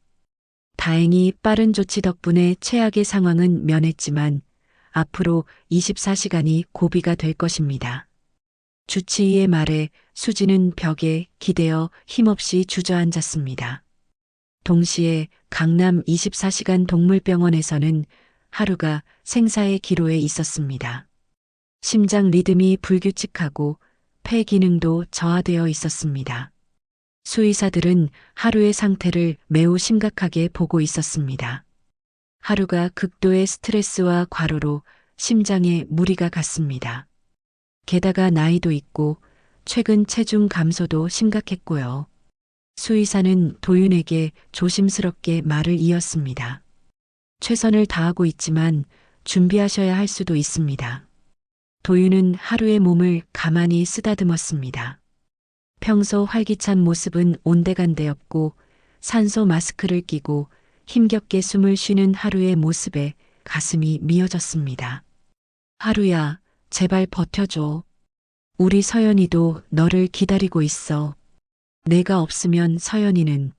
다행히 빠른 조치 덕분에 최악의 상황은 면했지만 앞으로 24시간이 고비가 될 것입니다. 주치의의 말에 수지는 벽에 기대어 힘없이 주저앉았습니다. 동시에 강남 24시간 동물병원에서는 하루가 생사의 기로에 있었습니다. 심장 리듬이 불규칙하고 폐 기능도 저하되어 있었습니다. 수의사들은 하루의 상태를 매우 심각하게 보고 있었습니다. 하루가 극도의 스트레스와 과로로 심장에 무리가 갔습니다. 게다가 나이도 있고 최근 체중 감소도 심각했고요. 수의사는 도윤에게 조심스럽게 말을 이었습니다. 최선을 다하고 있지만 준비하셔야 할 수도 있습니다. 도윤은 하루의 몸을 가만히 쓰다듬었습니다. 평소 활기찬 모습은 온데간데없고 산소 마스크를 끼고 힘겹게 숨을 쉬는 하루의 모습에 가슴이 미어졌습니다. 하루야, 제발 버텨줘. 우리 서연이도 너를 기다리고 있어. 내가 없으면 서연이는,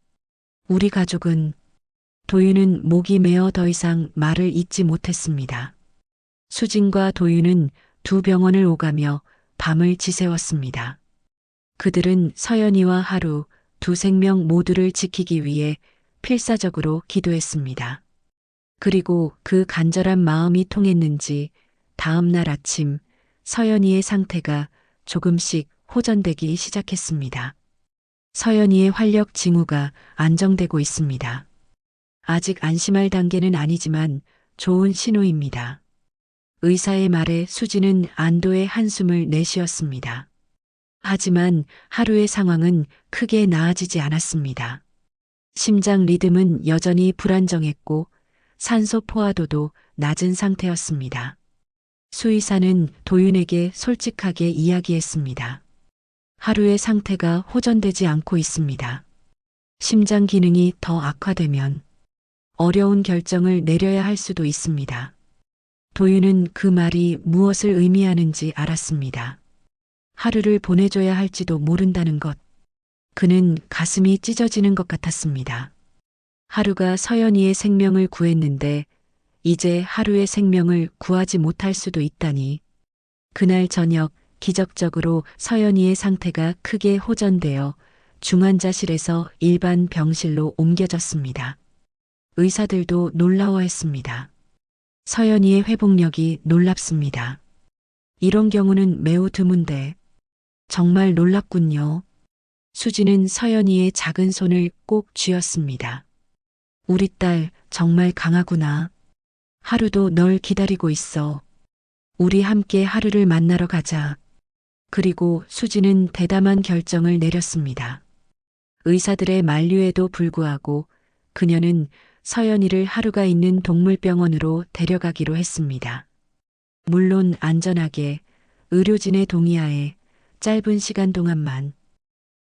우리 가족은. 도윤은 목이 메어 더 이상 말을 잇지 못했습니다. 수진과 도윤은 두 병원을 오가며 밤을 지새웠습니다. 그들은 서연이와 하루, 두 생명 모두를 지키기 위해 필사적으로 기도했습니다. 그리고 그 간절한 마음이 통했는지 다음 날 아침 서연이의 상태가 조금씩 호전되기 시작했습니다. 서연이의 활력 징후가 안정되고 있습니다. 아직 안심할 단계는 아니지만 좋은 신호입니다. 의사의 말에 수지는 안도의 한숨을 내쉬었습니다. 하지만 하루의 상황은 크게 나아지지 않았습니다. 심장 리듬은 여전히 불안정했고 산소 포화도도 낮은 상태였습니다. 수의사는 도윤에게 솔직하게 이야기했습니다. 하루의 상태가 호전되지 않고 있습니다. 심장 기능이 더 악화되면 어려운 결정을 내려야 할 수도 있습니다. 도윤은 그 말이 무엇을 의미하는지 알았습니다. 하루를 보내줘야 할지도 모른다는 것. 그는 가슴이 찢어지는 것 같았습니다. 하루가 서연이의 생명을 구했는데 이제 하루의 생명을 구하지 못할 수도 있다니. 그날 저녁 기적적으로 서연이의 상태가 크게 호전되어 중환자실에서 일반 병실로 옮겨졌습니다. 의사들도 놀라워했습니다. 서연이의 회복력이 놀랍습니다. 이런 경우는 매우 드문데 정말 놀랍군요. 수지는 서연이의 작은 손을 꼭 쥐었습니다. 우리 딸 정말 강하구나. 하루도 널 기다리고 있어. 우리 함께 하루를 만나러 가자. 그리고 수지는 대담한 결정을 내렸습니다. 의사들의 만류에도 불구하고 그녀는 서연이를 하루가 있는 동물병원으로 데려가기로 했습니다. 물론 안전하게, 의료진의 동의하에 짧은 시간 동안만.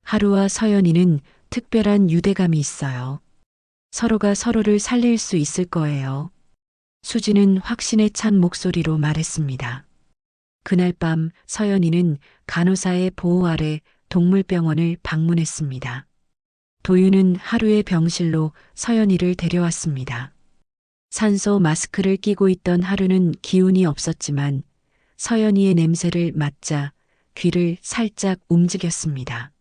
하루와 서연이는 특별한 유대감이 있어요. 서로가 서로를 살릴 수 있을 거예요. 수지는 확신에 찬 목소리로 말했습니다. 그날 밤 서연이는 간호사의 보호 아래 동물병원을 방문했습니다. 도윤은 하루의 병실로 서연이를 데려왔습니다. 산소 마스크를 끼고 있던 하루는 기운이 없었지만 서연이의 냄새를 맡자 귀를 살짝 움직였습니다.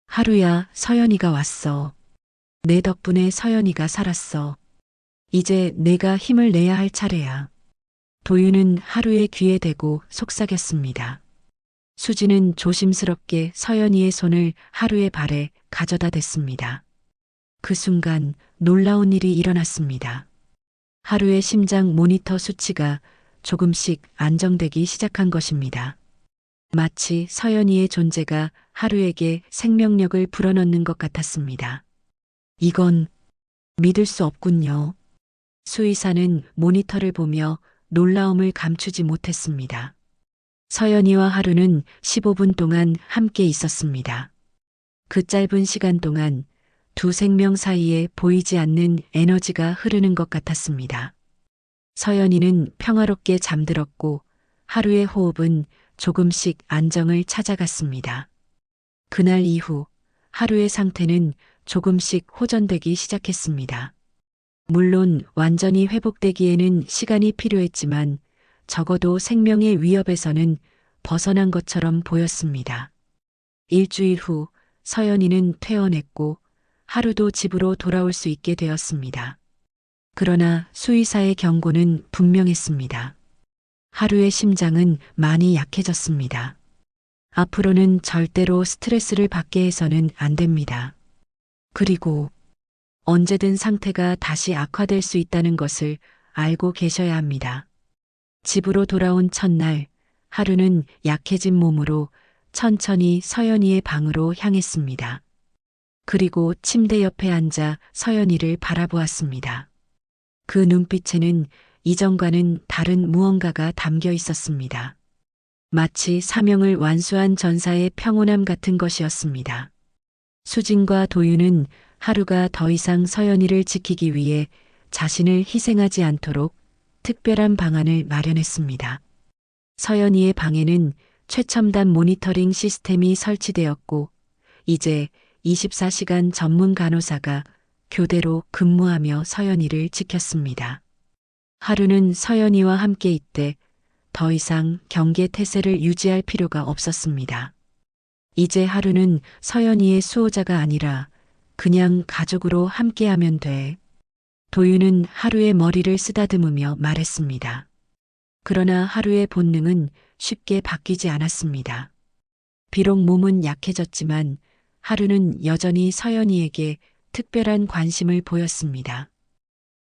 하루야, 서연이가 왔어. 내 덕분에 서연이가 살았어. 이제 내가 힘을 내야 할 차례야. 도윤은 하루의 귀에 대고 속삭였습니다. 수지는 조심스럽게 서연이의 손을 하루의 발에 가져다 댔습니다. 그 순간 놀라운 일이 일어났습니다. 하루의 심장 모니터 수치가 조금씩 안정되기 시작한 것입니다. 마치 서연이의 존재가 하루에게 생명력을 불어넣는 것 같았습니다. 이건 믿을 수 없군요. 수의사는 모니터를 보며 놀라움을 감추지 못했습니다. 서연이와 하루는 15분 동안 함께 있었습니다. 그 짧은 시간 동안 두 생명 사이에 보이지 않는 에너지가 흐르는 것 같았습니다. 서연이는 평화롭게 잠들었고 하루의 호흡은 조금씩 안정을 찾아갔습니다. 그날 이후 하루의 상태는 조금씩 호전되기 시작했습니다. 물론 완전히 회복되기에는 시간이 필요했지만 적어도 생명의 위협에서는 벗어난 것처럼 보였습니다. 일주일 후 서연이는 퇴원했고 하루도 집으로 돌아올 수 있게 되었습니다. 그러나 수의사의 경고는 분명했습니다. 하루의 심장은 많이 약해졌습니다. 앞으로는 절대로 스트레스를 받게 해서는 안 됩니다. 그리고 언제든 상태가 다시 악화될 수 있다는 것을 알고 계셔야 합니다. 집으로 돌아온 첫날, 하루는 약해진 몸으로 천천히 서연이의 방으로 향했습니다. 그리고 침대 옆에 앉아 서연이를 바라보았습니다. 그 눈빛에는 이전과는 다른 무언가가 담겨 있었습니다. 마치 사명을 완수한 전사의 평온함 같은 것이었습니다. 수진과 도윤은 하루가 더 이상 서연이를 지키기 위해 자신을 희생하지 않도록 특별한 방안을 마련했습니다. 서연이의 방에는 최첨단 모니터링 시스템이 설치되었고 이제 24시간 전문 간호사가 교대로 근무하며 서연이를 지켰습니다. 하루는 서연이와 함께 있되 더 이상 경계 태세를 유지할 필요가 없었습니다. 이제 하루는 서연이의 수호자가 아니라 그냥 가족으로 함께하면 돼. 도윤은 하루의 머리를 쓰다듬으며 말했습니다. 그러나 하루의 본능은 쉽게 바뀌지 않았습니다. 비록 몸은 약해졌지만 하루는 여전히 서연이에게 특별한 관심을 보였습니다.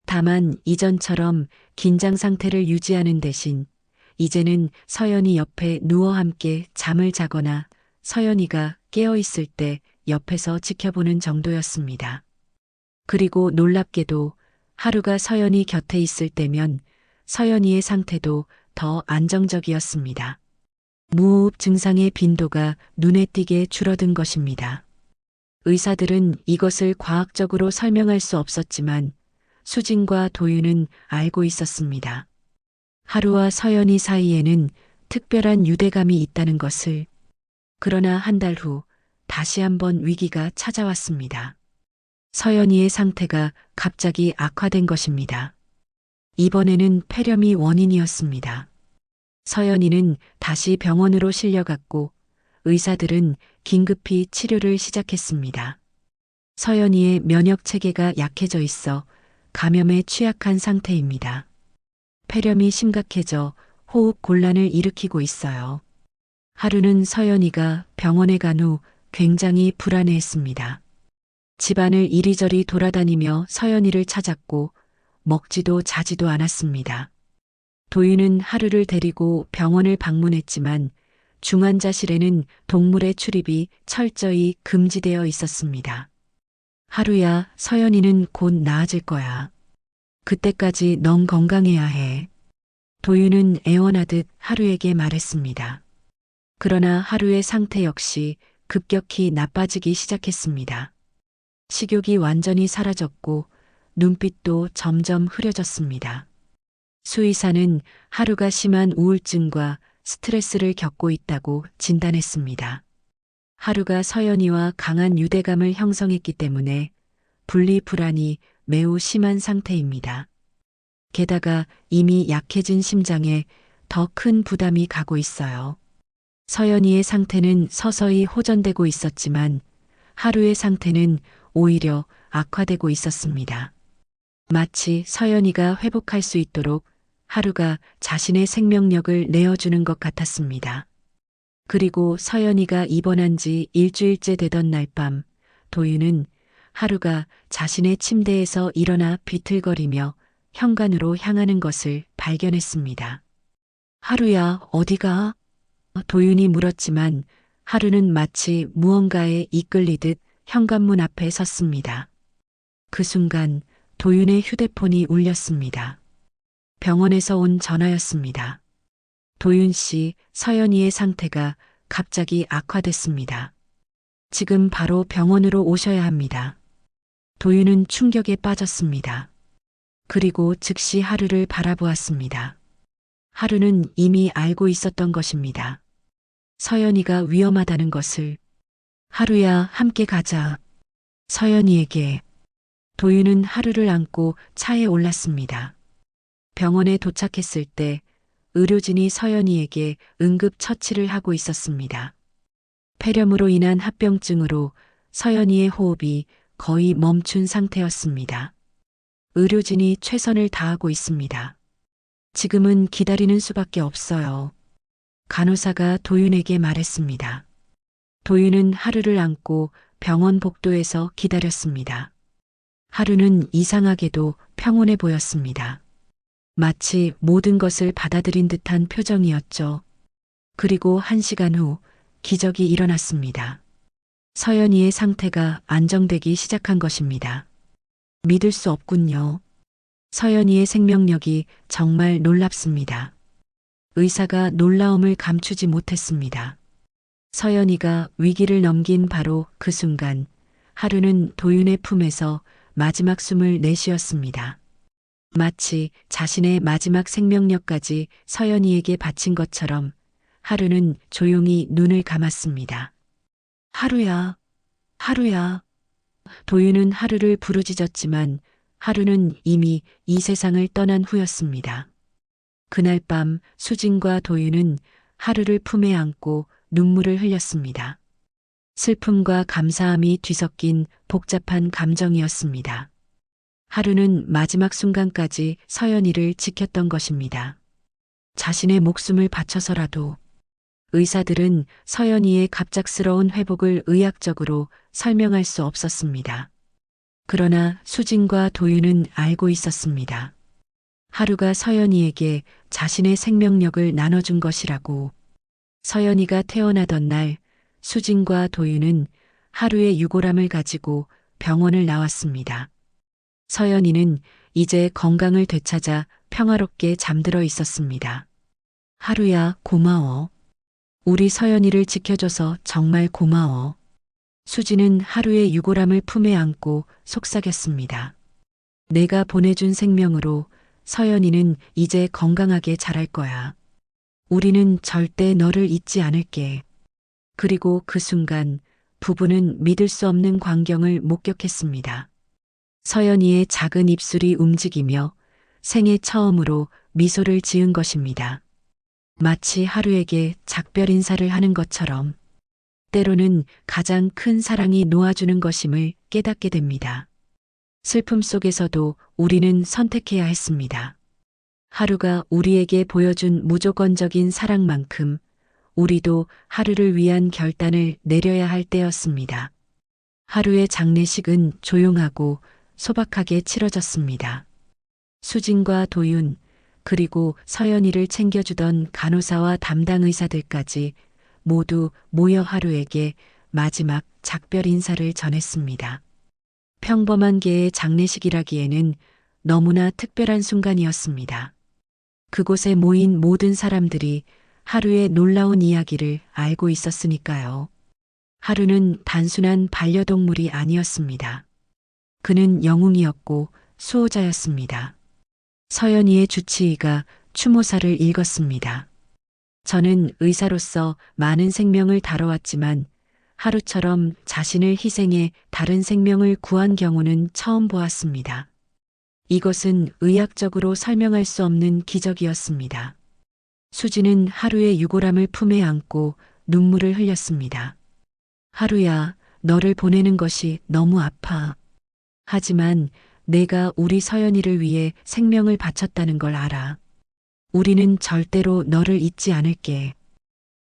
다만 이전처럼 긴장 상태를 유지하는 대신 이제는 서연이 옆에 누워 함께 잠을 자거나 서연이가 깨어 있을 때 옆에서 지켜보는 정도였습니다. 그리고 놀랍게도 하루가 서연이 곁에 있을 때면 서연이의 상태도 더 안정적이었습니다. 무호흡 증상의 빈도가 눈에 띄게 줄어든 것입니다. 의사들은 이것을 과학적으로 설명할 수 없었지만 수진과 도윤은 알고 있었습니다. 하루와 서연이 사이에는 특별한 유대감이 있다는 것을. 그러나 한 달 후 다시 한번 위기가 찾아왔습니다. 서연이의 상태가 갑자기 악화된 것입니다. 이번에는 폐렴이 원인이었습니다. 서연이는 다시 병원으로 실려갔고 의사들은 긴급히 치료를 시작했습니다. 서연이의 면역 체계가 약해져 있어 감염에 취약한 상태입니다. 폐렴이 심각해져 호흡 곤란을 일으키고 있어요. 하루는 서연이가 병원에 간 후 굉장히 불안해했습니다. 집안을 이리저리 돌아다니며 서연이를 찾았고 먹지도 자지도 않았습니다. 도윤은 하루를 데리고 병원을 방문했지만 중환자실에는 동물의 출입이 철저히 금지되어 있었습니다. 하루야, 서연이는 곧 나아질 거야. 그때까지 넌 건강해야 해. 도윤은 애원하듯 하루에게 말했습니다. 그러나 하루의 상태 역시 급격히 나빠지기 시작했습니다. 식욕이 완전히 사라졌고 눈빛도 점점 흐려졌습니다. 수의사는 하루가 심한 우울증과 스트레스를 겪고 있다고 진단했습니다. 하루가 서연이와 강한 유대감을 형성했기 때문에 분리 불안이 매우 심한 상태입니다. 게다가 이미 약해진 심장에 더 큰 부담이 가고 있어요. 서연이의 상태는 서서히 호전되고 있었지만 하루의 상태는 오히려 악화되고 있었습니다. 마치 서연이가 회복할 수 있도록 하루가 자신의 생명력을 내어주는 것 같았습니다. 그리고 서연이가 입원한 지 일주일째 되던 날 밤, 도윤은 하루가 자신의 침대에서 일어나 비틀거리며 현관으로 향하는 것을 발견했습니다. 하루야, 어디가? 도윤이 물었지만 하루는 마치 무언가에 이끌리듯 현관문 앞에 섰습니다. 그 순간 도윤의 휴대폰이 울렸습니다. 병원에서 온 전화였습니다. 도윤 씨, 서연이의 상태가 갑자기 악화됐습니다. 지금 바로 병원으로 오셔야 합니다. 도윤은 충격에 빠졌습니다. 그리고 즉시 하루를 바라보았습니다. 하루는 이미 알고 있었던 것입니다. 서연이가 위험하다는 것을. 하루야, 함께 가자. 서연이에게. 도윤은 하루를 안고 차에 올랐습니다. 병원에 도착했을 때 의료진이 서연이에게 응급 처치를 하고 있었습니다. 폐렴으로 인한 합병증으로 서연이의 호흡이 거의 멈춘 상태였습니다. 의료진이 최선을 다하고 있습니다. 지금은 기다리는 수밖에 없어요. 간호사가 도윤에게 말했습니다. 도윤은 하루를 안고 병원 복도에서 기다렸습니다. 하루는 이상하게도 평온해 보였습니다. 마치 모든 것을 받아들인 듯한 표정이었죠. 그리고 1시간 후 기적이 일어났습니다. 서연이의 상태가 안정되기 시작한 것입니다. 믿을 수 없군요. 서연이의 생명력이 정말 놀랍습니다. 의사가 놀라움을 감추지 못했습니다. 서연이가 위기를 넘긴 바로 그 순간 하루는 도윤의 품에서 마지막 숨을 내쉬었습니다. 마치 자신의 마지막 생명력까지 서연이에게 바친 것처럼 하루는 조용히 눈을 감았습니다. 하루야, 하루야. 도윤은 하루를 부르짖었지만 하루는 이미 이 세상을 떠난 후였습니다. 그날 밤 수진과 도윤은 하루를 품에 안고 눈물을 흘렸습니다. 슬픔과 감사함이 뒤섞인 복잡한 감정이었습니다. 하루는 마지막 순간까지 서연이를 지켰던 것입니다. 자신의 목숨을 바쳐서라도. 의사들은 서연이의 갑작스러운 회복을 의학적으로 설명할 수 없었습니다. 그러나 수진과 도윤은 알고 있었습니다. 하루가 서연이에게 자신의 생명력을 나눠준 것이라고. 서연이가 태어나던 날 수진과 도윤은 하루의 유골함을 가지고 병원을 나왔습니다. 서연이는 이제 건강을 되찾아 평화롭게 잠들어 있었습니다. 하루야, 고마워. 우리 서연이를 지켜줘서 정말 고마워. 수지는 하루의 유골함을 품에 안고 속삭였습니다. 내가 보내준 생명으로 서연이는 이제 건강하게 자랄 거야. 우리는 절대 너를 잊지 않을게. 그리고 그 순간 부부는 믿을 수 없는 광경을 목격했습니다. 서연이의 작은 입술이 움직이며 생애 처음으로 미소를 지은 것입니다. 마치 하루에게 작별 인사를 하는 것처럼. 때로는 가장 큰 사랑이 놓아주는 것임을 깨닫게 됩니다. 슬픔 속에서도 우리는 선택해야 했습니다. 하루가 우리에게 보여준 무조건적인 사랑만큼 우리도 하루를 위한 결단을 내려야 할 때였습니다. 하루의 장례식은 조용하고 소박하게 치러졌습니다. 수진과 도윤, 그리고 서연이를 챙겨주던 간호사와 담당 의사들까지 모두 모여 하루에게 마지막 작별 인사를 전했습니다. 평범한 개의 장례식이라기에는 너무나 특별한 순간이었습니다. 그곳에 모인 모든 사람들이 하루의 놀라운 이야기를 알고 있었으니까요. 하루는 단순한 반려동물이 아니었습니다. 그는 영웅이었고 수호자였습니다. 서연이의 주치의가 추모사를 읽었습니다. 저는 의사로서 많은 생명을 다뤄왔지만 하루처럼 자신을 희생해 다른 생명을 구한 경우는 처음 보았습니다. 이것은 의학적으로 설명할 수 없는 기적이었습니다. 수지는 하루의 유골함을 품에 안고 눈물을 흘렸습니다. 하루야, 너를 보내는 것이 너무 아파. 하지만 내가 우리 서연이를 위해 생명을 바쳤다는 걸 알아. 우리는 절대로 너를 잊지 않을게.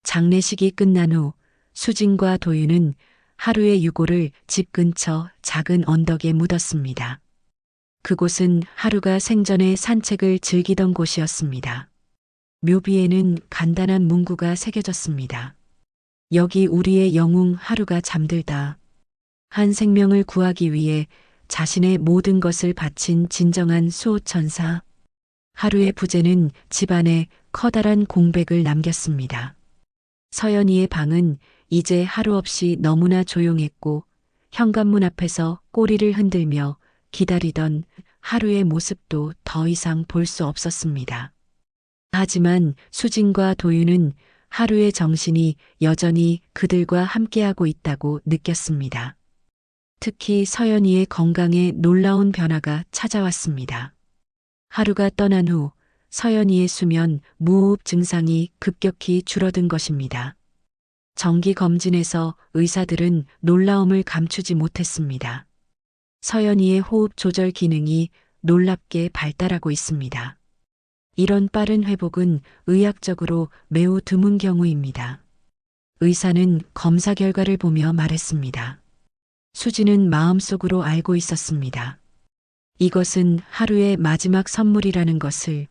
장례식이 끝난 후 수진과 도윤은 하루의 유골을 집 근처 작은 언덕에 묻었습니다. 그곳은 하루가 생전에 산책을 즐기던 곳이었습니다. 묘비에는 간단한 문구가 새겨졌습니다. 여기 우리의 영웅 하루가 잠들다. 한 생명을 구하기 위해 자신의 모든 것을 바친 진정한 수호천사. 하루의 부재는 집안에 커다란 공백을 남겼습니다. 서연이의 방은 이제 하루 없이 너무나 조용했고 현관문 앞에서 꼬리를 흔들며 기다리던 하루의 모습도 더 이상 볼 수 없었습니다. 하지만 수진과 도윤은 하루의 정신이 여전히 그들과 함께하고 있다고 느꼈습니다. 특히 서연이의 건강에 놀라운 변화가 찾아왔습니다. 하루가 떠난 후 서연이의 수면, 무호흡 증상이 급격히 줄어든 것입니다. 정기 검진에서 의사들은 놀라움을 감추지 못했습니다. 서연이의 호흡 조절 기능이 놀랍게 발달하고 있습니다. 이런 빠른 회복은 의학적으로 매우 드문 경우입니다. 의사는 검사 결과를 보며 말했습니다. 수지는 마음속으로 알고 있었습니다. 이것은 하루의 마지막 선물이라는 것을,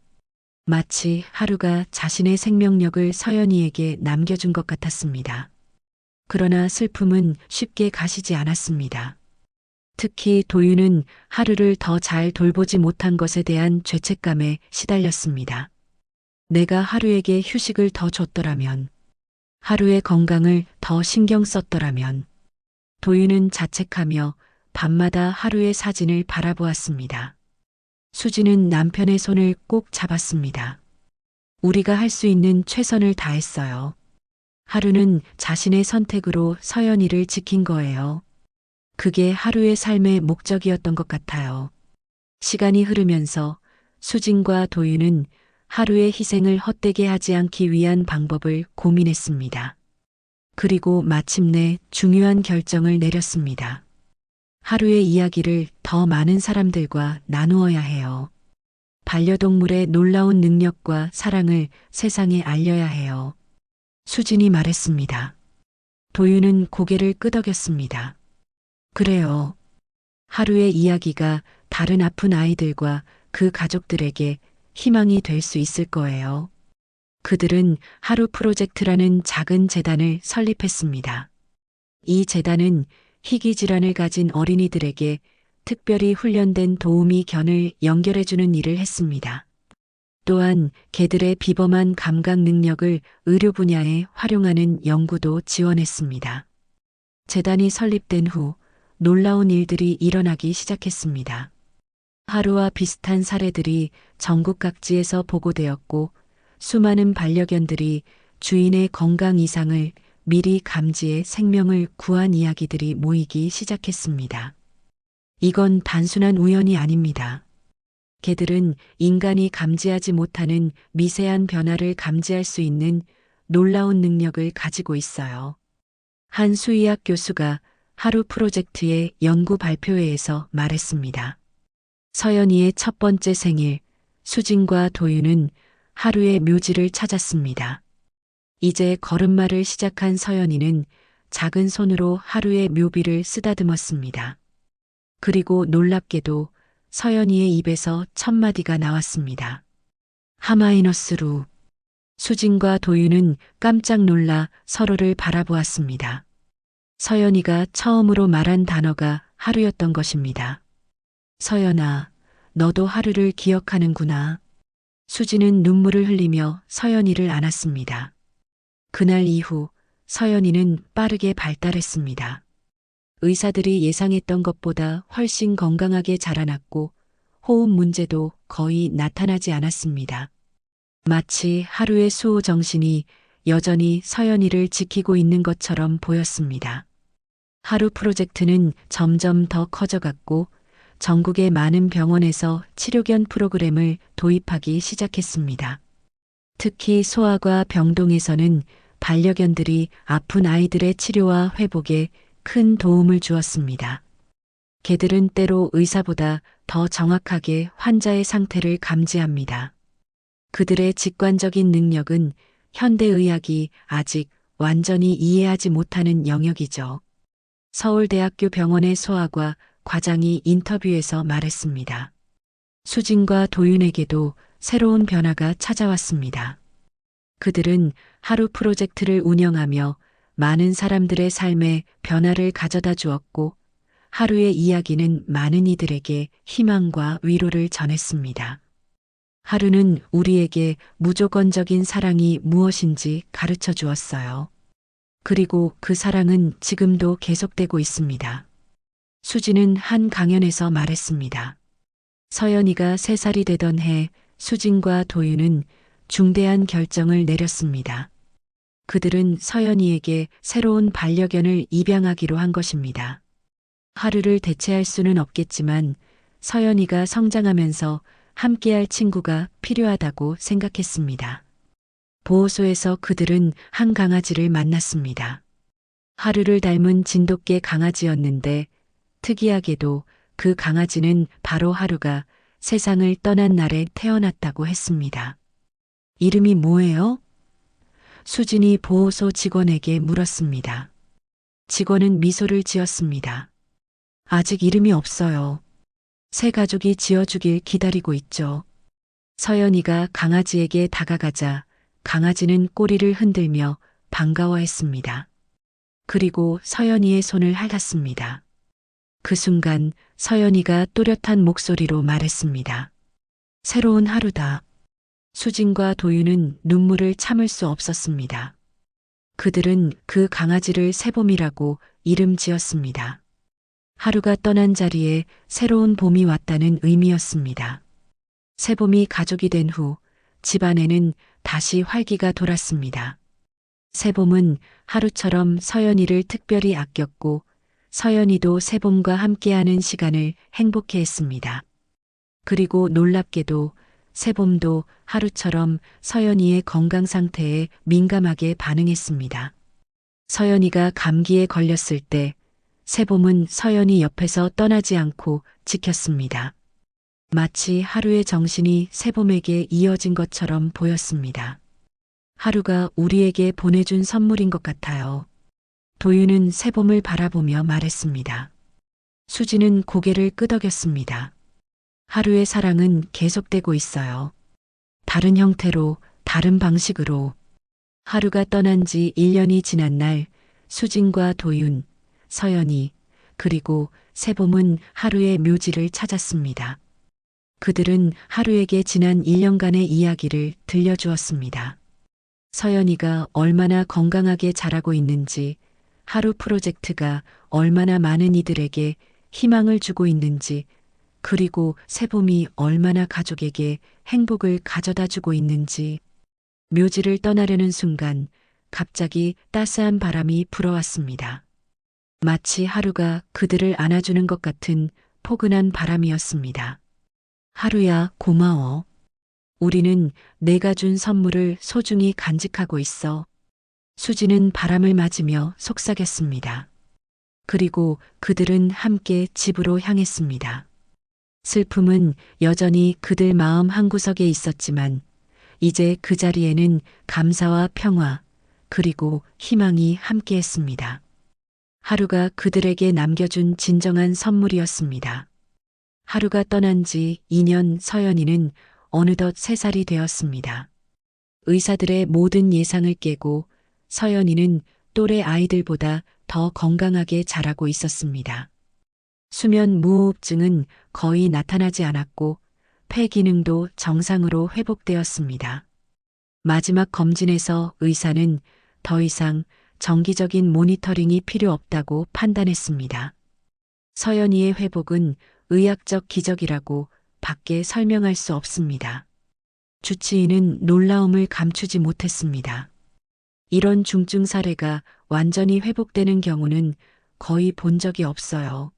마치 하루가 자신의 생명력을 서연이에게 남겨준 것 같았습니다. 그러나 슬픔은 쉽게 가시지 않았습니다. 특히 도윤은 하루를 더 잘 돌보지 못한 것에 대한 죄책감에 시달렸습니다. 내가 하루에게 휴식을 더 줬더라면, 하루의 건강을 더 신경 썼더라면. 도윤은 자책하며 밤마다 하루의 사진을 바라보았습니다. 수지는 남편의 손을 꼭 잡았습니다. 우리가 할 수 있는 최선을 다했어요. 하루는 자신의 선택으로 서연이를 지킨 거예요. 그게 하루의 삶의 목적이었던 것 같아요. 시간이 흐르면서 수진과 도윤은 하루의 희생을 헛되게 하지 않기 위한 방법을 고민했습니다. 그리고 마침내 중요한 결정을 내렸습니다. 하루의 이야기를 더 많은 사람들과 나누어야 해요. 반려동물의 놀라운 능력과 사랑을 세상에 알려야 해요. 수진이 말했습니다. 도윤은 고개를 끄덕였습니다. 그래요. 하루의 이야기가 다른 아픈 아이들과 그 가족들에게 희망이 될 수 있을 거예요. 그들은 하루 프로젝트라는 작은 재단을 설립했습니다. 이 재단은 희귀 질환을 가진 어린이들에게 특별히 훈련된 도우미 견을 연결해주는 일을 했습니다. 또한 개들의 비범한 감각 능력을 의료 분야에 활용하는 연구도 지원했습니다. 재단이 설립된 후 놀라운 일들이 일어나기 시작했습니다. 하루와 비슷한 사례들이 전국 각지에서 보고되었고 수많은 반려견들이 주인의 건강 이상을 미리 감지해 생명을 구한 이야기들이 모이기 시작했습니다. 이건 단순한 우연이 아닙니다. 개들은 인간이 감지하지 못하는 미세한 변화를 감지할 수 있는 놀라운 능력을 가지고 있어요. 한 수의학 교수가 하루 프로젝트의 연구 발표회에서 말했습니다. 서연이의 첫 번째 생일, 수진과 도윤은 하루의 묘지를 찾았습니다. 이제 걸음마를 시작한 서연이는 작은 손으로 하루의 묘비를 쓰다듬었습니다. 그리고 놀랍게도 서연이의 입에서 첫 마디가 나왔습니다. 하마이너스루. 수진과 도윤은 깜짝 놀라 서로를 바라보았습니다. 서연이가 처음으로 말한 단어가 하루였던 것입니다. 서연아, 너도 하루를 기억하는구나. 수지는 눈물을 흘리며 서연이를 안았습니다. 그날 이후 서연이는 빠르게 발달했습니다. 의사들이 예상했던 것보다 훨씬 건강하게 자라났고 호흡 문제도 거의 나타나지 않았습니다. 마치 하루의 수호 정신이 여전히 서연이를 지키고 있는 것처럼 보였습니다. 하루 프로젝트는 점점 더 커져갔고 전국의 많은 병원에서 치료견 프로그램을 도입하기 시작했습니다. 특히 소아과 병동에서는 반려견들이 아픈 아이들의 치료와 회복에 큰 도움을 주었습니다. 개들은 때로 의사보다 더 정확하게 환자의 상태를 감지합니다. 그들의 직관적인 능력은 현대의학이 아직 완전히 이해하지 못하는 영역이죠. 서울대학교 병원의 소아과 과장이 인터뷰에서 말했습니다. 수진과 도윤에게도 새로운 변화가 찾아왔습니다. 그들은 하루 프로젝트를 운영하며 많은 사람들의 삶에 변화를 가져다 주었고, 하루의 이야기는 많은 이들에게 희망과 위로를 전했습니다. 하루는 우리에게 무조건적인 사랑이 무엇인지 가르쳐 주었어요. 그리고 그 사랑은 지금도 계속되고 있습니다. 수지는 한 강연에서 말했습니다. 서연이가 3살이 되던 해 수진과 도윤은 중대한 결정을 내렸습니다. 그들은 서연이에게 새로운 반려견을 입양하기로 한 것입니다. 하루를 대체할 수는 없겠지만 서연이가 성장하면서 함께할 친구가 필요하다고 생각했습니다. 보호소에서 그들은 한 강아지를 만났습니다. 하루를 닮은 진돗개 강아지였는데 특이하게도 그 강아지는 바로 하루가 세상을 떠난 날에 태어났다고 했습니다. 이름이 뭐예요? 수진이 보호소 직원에게 물었습니다. 직원은 미소를 지었습니다. 아직 이름이 없어요. 새 가족이 지어주길 기다리고 있죠. 서연이가 강아지에게 다가가자 강아지는 꼬리를 흔들며 반가워했습니다. 그리고 서연이의 손을 핥았습니다. 그 순간 서연이가 또렷한 목소리로 말했습니다. 새로운 하루다. 수진과 도윤은 눈물을 참을 수 없었습니다. 그들은 그 강아지를 새봄이라고 이름 지었습니다. 하루가 떠난 자리에 새로운 봄이 왔다는 의미였습니다. 새봄이 가족이 된 후 집안에는 다시 활기가 돌았습니다. 새봄은 하루처럼 서연이를 특별히 아꼈고 서연이도 새봄과 함께하는 시간을 행복해했습니다. 그리고 놀랍게도 새봄도 하루처럼 서연이의 건강 상태에 민감하게 반응했습니다. 서연이가 감기에 걸렸을 때 새봄은 서연이 옆에서 떠나지 않고 지켰습니다. 마치 하루의 정신이 새봄에게 이어진 것처럼 보였습니다. 하루가 우리에게 보내준 선물인 것 같아요. 도윤은 새봄을 바라보며 말했습니다. 수지는 고개를 끄덕였습니다. 하루의 사랑은 계속되고 있어요. 다른 형태로, 다른 방식으로. 하루가 떠난 지 1년이 지난 날 수진과 도윤, 서연이, 그리고 새봄은 하루의 묘지를 찾았습니다. 그들은 하루에게 지난 1년간의 이야기를 들려주었습니다. 서연이가 얼마나 건강하게 자라고 있는지, 하루 프로젝트가 얼마나 많은 이들에게 희망을 주고 있는지, 그리고 새봄이 얼마나 가족에게 행복을 가져다 주고 있는지. 묘지를 떠나려는 순간 갑자기 따스한 바람이 불어왔습니다. 마치 하루가 그들을 안아주는 것 같은 포근한 바람이었습니다. 하루야, 고마워. 우리는 내가 준 선물을 소중히 간직하고 있어. 수지는 바람을 맞으며 속삭였습니다. 그리고 그들은 함께 집으로 향했습니다. 슬픔은 여전히 그들 마음 한구석에 있었지만 이제 그 자리에는 감사와 평화, 그리고 희망이 함께했습니다. 하루가 그들에게 남겨준 진정한 선물이었습니다. 하루가 떠난 지 2년 서연이는 어느덧 3살이 되었습니다. 의사들의 모든 예상을 깨고 서연이는 또래 아이들보다 더 건강하게 자라고 있었습니다. 수면 무호흡증은 거의 나타나지 않았고 폐 기능도 정상으로 회복되었습니다. 마지막 검진에서 의사는 더 이상 정기적인 모니터링이 필요 없다고 판단했습니다. 서연이의 회복은 의학적 기적이라고 밖에 설명할 수 없습니다. 주치의는 놀라움을 감추지 못했습니다. 이런 중증 사례가 완전히 회복되는 경우는 거의 본 적이 없어요.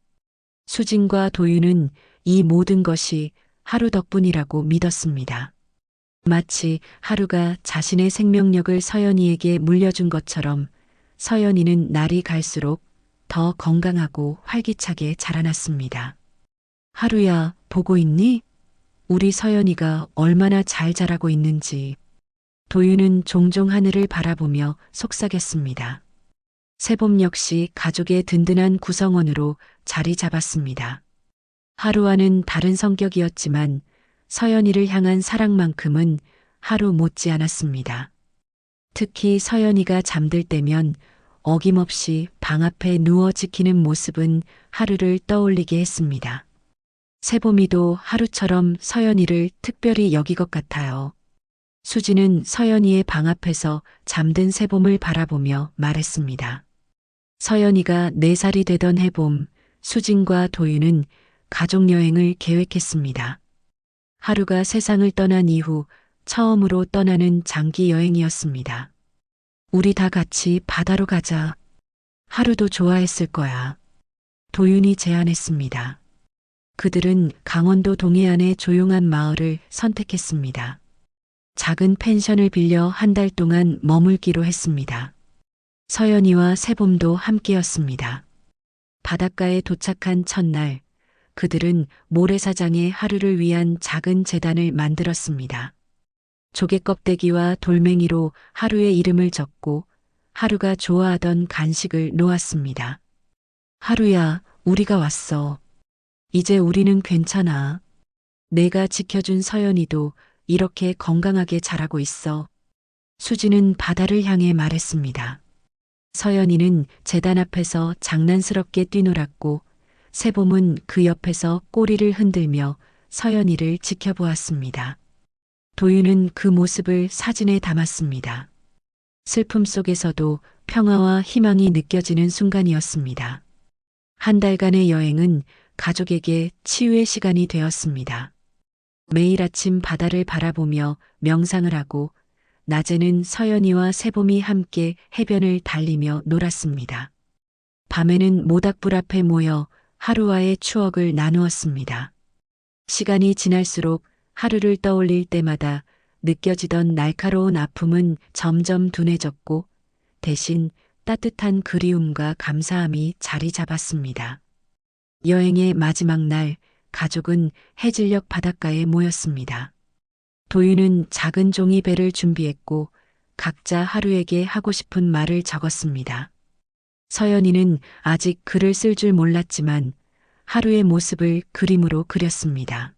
수진과 도윤은 이 모든 것이 하루 덕분이라고 믿었습니다. 마치 하루가 자신의 생명력을 서연이에게 물려준 것처럼 서연이는 날이 갈수록 더 건강하고 활기차게 자라났습니다. 하루야, 보고 있니? 우리 서연이가 얼마나 잘 자라고 있는지. 도윤은 종종 하늘을 바라보며 속삭였습니다. 새봄 역시 가족의 든든한 구성원으로 자리 잡았습니다. 하루와는 다른 성격이었지만 서연이를 향한 사랑만큼은 하루 못지 않았습니다. 특히 서연이가 잠들 때면 어김없이 방 앞에 누워 지키는 모습은 하루를 떠올리게 했습니다. 세봄이도 하루처럼 서연이를 특별히 여기 것 같아요. 수지는 서연이의 방 앞에서 잠든 세봄을 바라보며 말했습니다. 서연이가 4살이 되던 해봄, 수진과 도윤은 가족여행을 계획했습니다. 하루가 세상을 떠난 이후 처음으로 떠나는 장기 여행이었습니다. 우리 다 같이 바다로 가자. 하루도 좋아했을 거야. 도윤이 제안했습니다. 그들은 강원도 동해안의 조용한 마을을 선택했습니다. 작은 펜션을 빌려 한 달 동안 머물기로 했습니다. 서연이와 세봄도 함께였습니다. 바닷가에 도착한 첫날, 그들은 모래사장에 하루를 위한 작은 제단을 만들었습니다. 조개 껍데기와 돌멩이로 하루의 이름을 적고 하루가 좋아하던 간식을 놓았습니다. 하루야, 우리가 왔어. 이제 우리는 괜찮아. 내가 지켜준 서연이도 이렇게 건강하게 자라고 있어. 수지는 바다를 향해 말했습니다. 서연이는 제단 앞에서 장난스럽게 뛰놀았고 세봄은 그 옆에서 꼬리를 흔들며 서연이를 지켜보았습니다. 도윤은 그 모습을 사진에 담았습니다. 슬픔 속에서도 평화와 희망이 느껴지는 순간이었습니다. 한 달간의 여행은 가족에게 치유의 시간이 되었습니다. 매일 아침 바다를 바라보며 명상을 하고 낮에는 서연이와 세봄이 함께 해변을 달리며 놀았습니다. 밤에는 모닥불 앞에 모여 하루와의 추억을 나누었습니다. 시간이 지날수록 하루를 떠올릴 때마다 느껴지던 날카로운 아픔은 점점 둔해졌고 대신 따뜻한 그리움과 감사함이 자리 잡았습니다. 여행의 마지막 날, 가족은 해질녘 바닷가에 모였습니다. 도윤은 작은 종이배를 준비했고 각자 하루에게 하고 싶은 말을 적었습니다. 서연이는 아직 글을 쓸 줄 몰랐지만 하루의 모습을 그림으로 그렸습니다.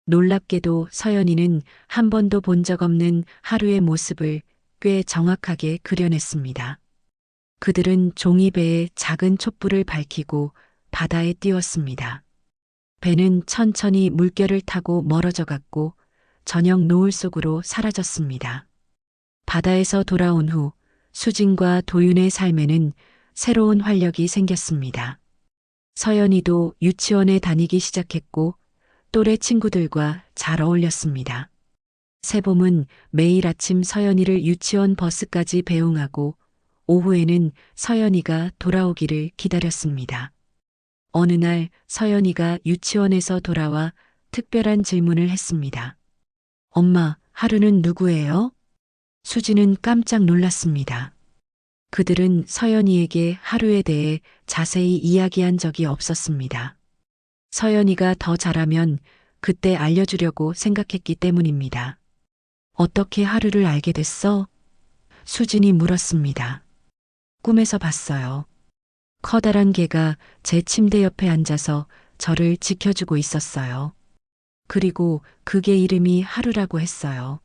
놀랍게도 서연이는 한 번도 본 적 없는 하루의 모습을 꽤 정확하게 그려냈습니다. 그들은 종이배에 작은 촛불을 밝히고 바다에 띄웠습니다. 배는 천천히 물결을 타고 멀어져 갔고 저녁 노을 속으로 사라졌습니다. 바다에서 돌아온 후 수진과 도윤의 삶에는 새로운 활력이 생겼습니다. 서연이도 유치원에 다니기 시작했고 또래 친구들과 잘 어울렸습니다. 세봄은 매일 아침 서연이를 유치원 버스까지 배웅하고 오후에는 서연이가 돌아오기를 기다렸습니다. 어느 날 서연이가 유치원에서 돌아와 특별한 질문을 했습니다. 엄마, 하루는 누구예요? 수지는 깜짝 놀랐습니다. 그들은 서연이에게 하루에 대해 자세히 이야기한 적이 없었습니다. 서연이가 더 자라면 그때 알려주려고 생각했기 때문입니다. 어떻게 하루를 알게 됐어? 수진이 물었습니다. 꿈에서 봤어요. 커다란 개가 제 침대 옆에 앉아서 저를 지켜주고 있었어요. 그리고 그게 이름이 하루라고 했어요.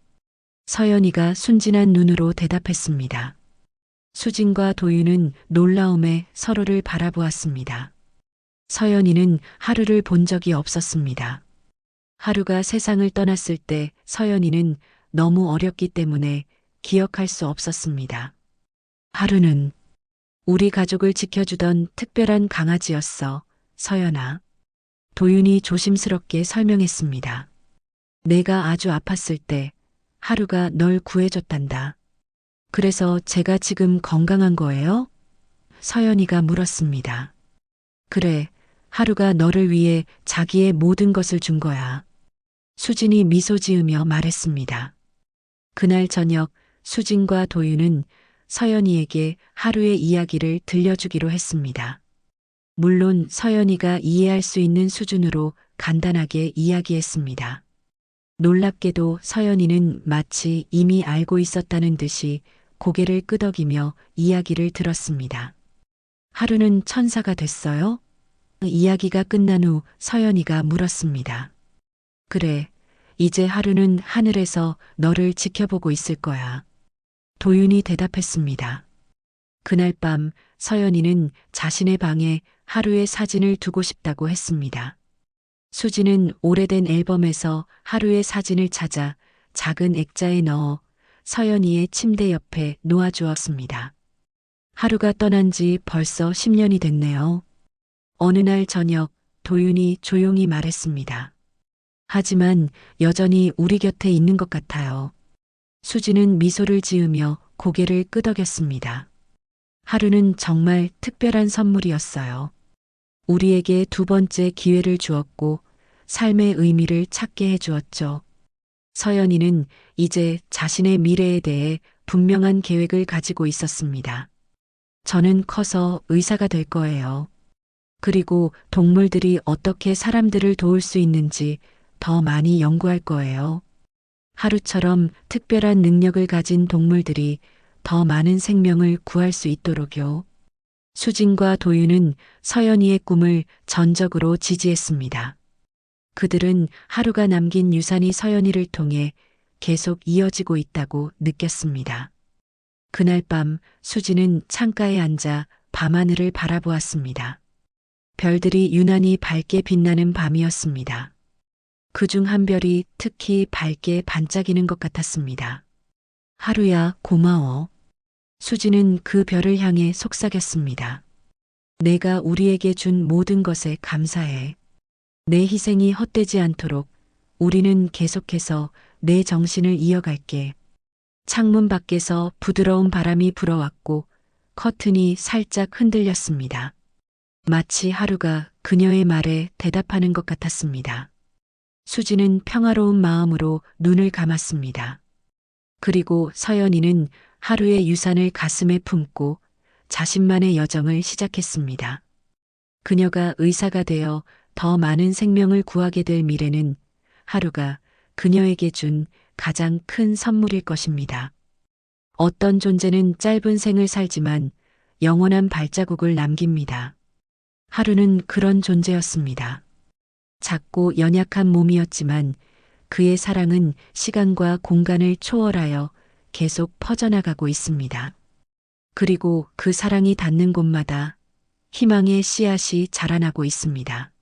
서연이가 순진한 눈으로 대답했습니다. 수진과 도윤은 놀라움에 서로를 바라보았습니다. 서연이는 하루를 본 적이 없었습니다. 하루가 세상을 떠났을 때 서연이는 너무 어렸기 때문에 기억할 수 없었습니다. 하루는 우리 가족을 지켜주던 특별한 강아지였어, 서연아. 도윤이 조심스럽게 설명했습니다. 내가 아주 아팠을 때 하루가 널 구해줬단다. 그래서 제가 지금 건강한 거예요? 서연이가 물었습니다. 그래, 하루가 너를 위해 자기의 모든 것을 준 거야. 수진이 미소 지으며 말했습니다. 그날 저녁 수진과 도윤은 서연이에게 하루의 이야기를 들려주기로 했습니다. 물론 서연이가 이해할 수 있는 수준으로 간단하게 이야기했습니다. 놀랍게도 서연이는 마치 이미 알고 있었다는 듯이 고개를 끄덕이며 이야기를 들었습니다. 하루는 천사가 됐어요? 이야기가 끝난 후 서연이가 물었습니다. 그래, 이제 하루는 하늘에서 너를 지켜보고 있을 거야. 도윤이 대답했습니다. 그날 밤 서연이는 자신의 방에 하루의 사진을 두고 싶다고 했습니다. 수지는 오래된 앨범에서 하루의 사진을 찾아 작은 액자에 넣어 서연이의 침대 옆에 놓아주었습니다. 하루가 떠난 지 벌써 10년이 됐네요. 어느 날 저녁 도윤이 조용히 말했습니다. 하지만 여전히 우리 곁에 있는 것 같아요. 수지는 미소를 지으며 고개를 끄덕였습니다. 하루는 정말 특별한 선물이었어요. 우리에게 두 번째 기회를 주었고 삶의 의미를 찾게 해주었죠. 서연이는 이제 자신의 미래에 대해 분명한 계획을 가지고 있었습니다. 저는 커서 의사가 될 거예요. 그리고 동물들이 어떻게 사람들을 도울 수 있는지 더 많이 연구할 거예요. 하루처럼 특별한 능력을 가진 동물들이 더 많은 생명을 구할 수 있도록요. 수진과 도윤은 서연이의 꿈을 전적으로 지지했습니다. 그들은 하루가 남긴 유산이 서연이를 통해 계속 이어지고 있다고 느꼈습니다. 그날 밤 수지는 창가에 앉아 밤하늘을 바라보았습니다. 별들이 유난히 밝게 빛나는 밤이었습니다. 그중 한 별이 특히 밝게 반짝이는 것 같았습니다. 하루야, 고마워. 수지는 그 별을 향해 속삭였습니다. 내가 우리에게 준 모든 것에 감사해. 내 희생이 헛되지 않도록 우리는 계속해서 내 정신을 이어갈게. 창문 밖에서 부드러운 바람이 불어왔고 커튼이 살짝 흔들렸습니다. 마치 하루가 그녀의 말에 대답하는 것 같았습니다. 수지는 평화로운 마음으로 눈을 감았습니다. 그리고 서연이는 하루의 유산을 가슴에 품고 자신만의 여정을 시작했습니다. 그녀가 의사가 되어 더 많은 생명을 구하게 될 미래는 하루가 그녀에게 준 가장 큰 선물일 것입니다. 어떤 존재는 짧은 생을 살지만 영원한 발자국을 남깁니다. 하루는 그런 존재였습니다. 작고 연약한 몸이었지만 그의 사랑은 시간과 공간을 초월하여 계속 퍼져나가고 있습니다. 그리고 그 사랑이 닿는 곳마다 희망의 씨앗이 자라나고 있습니다.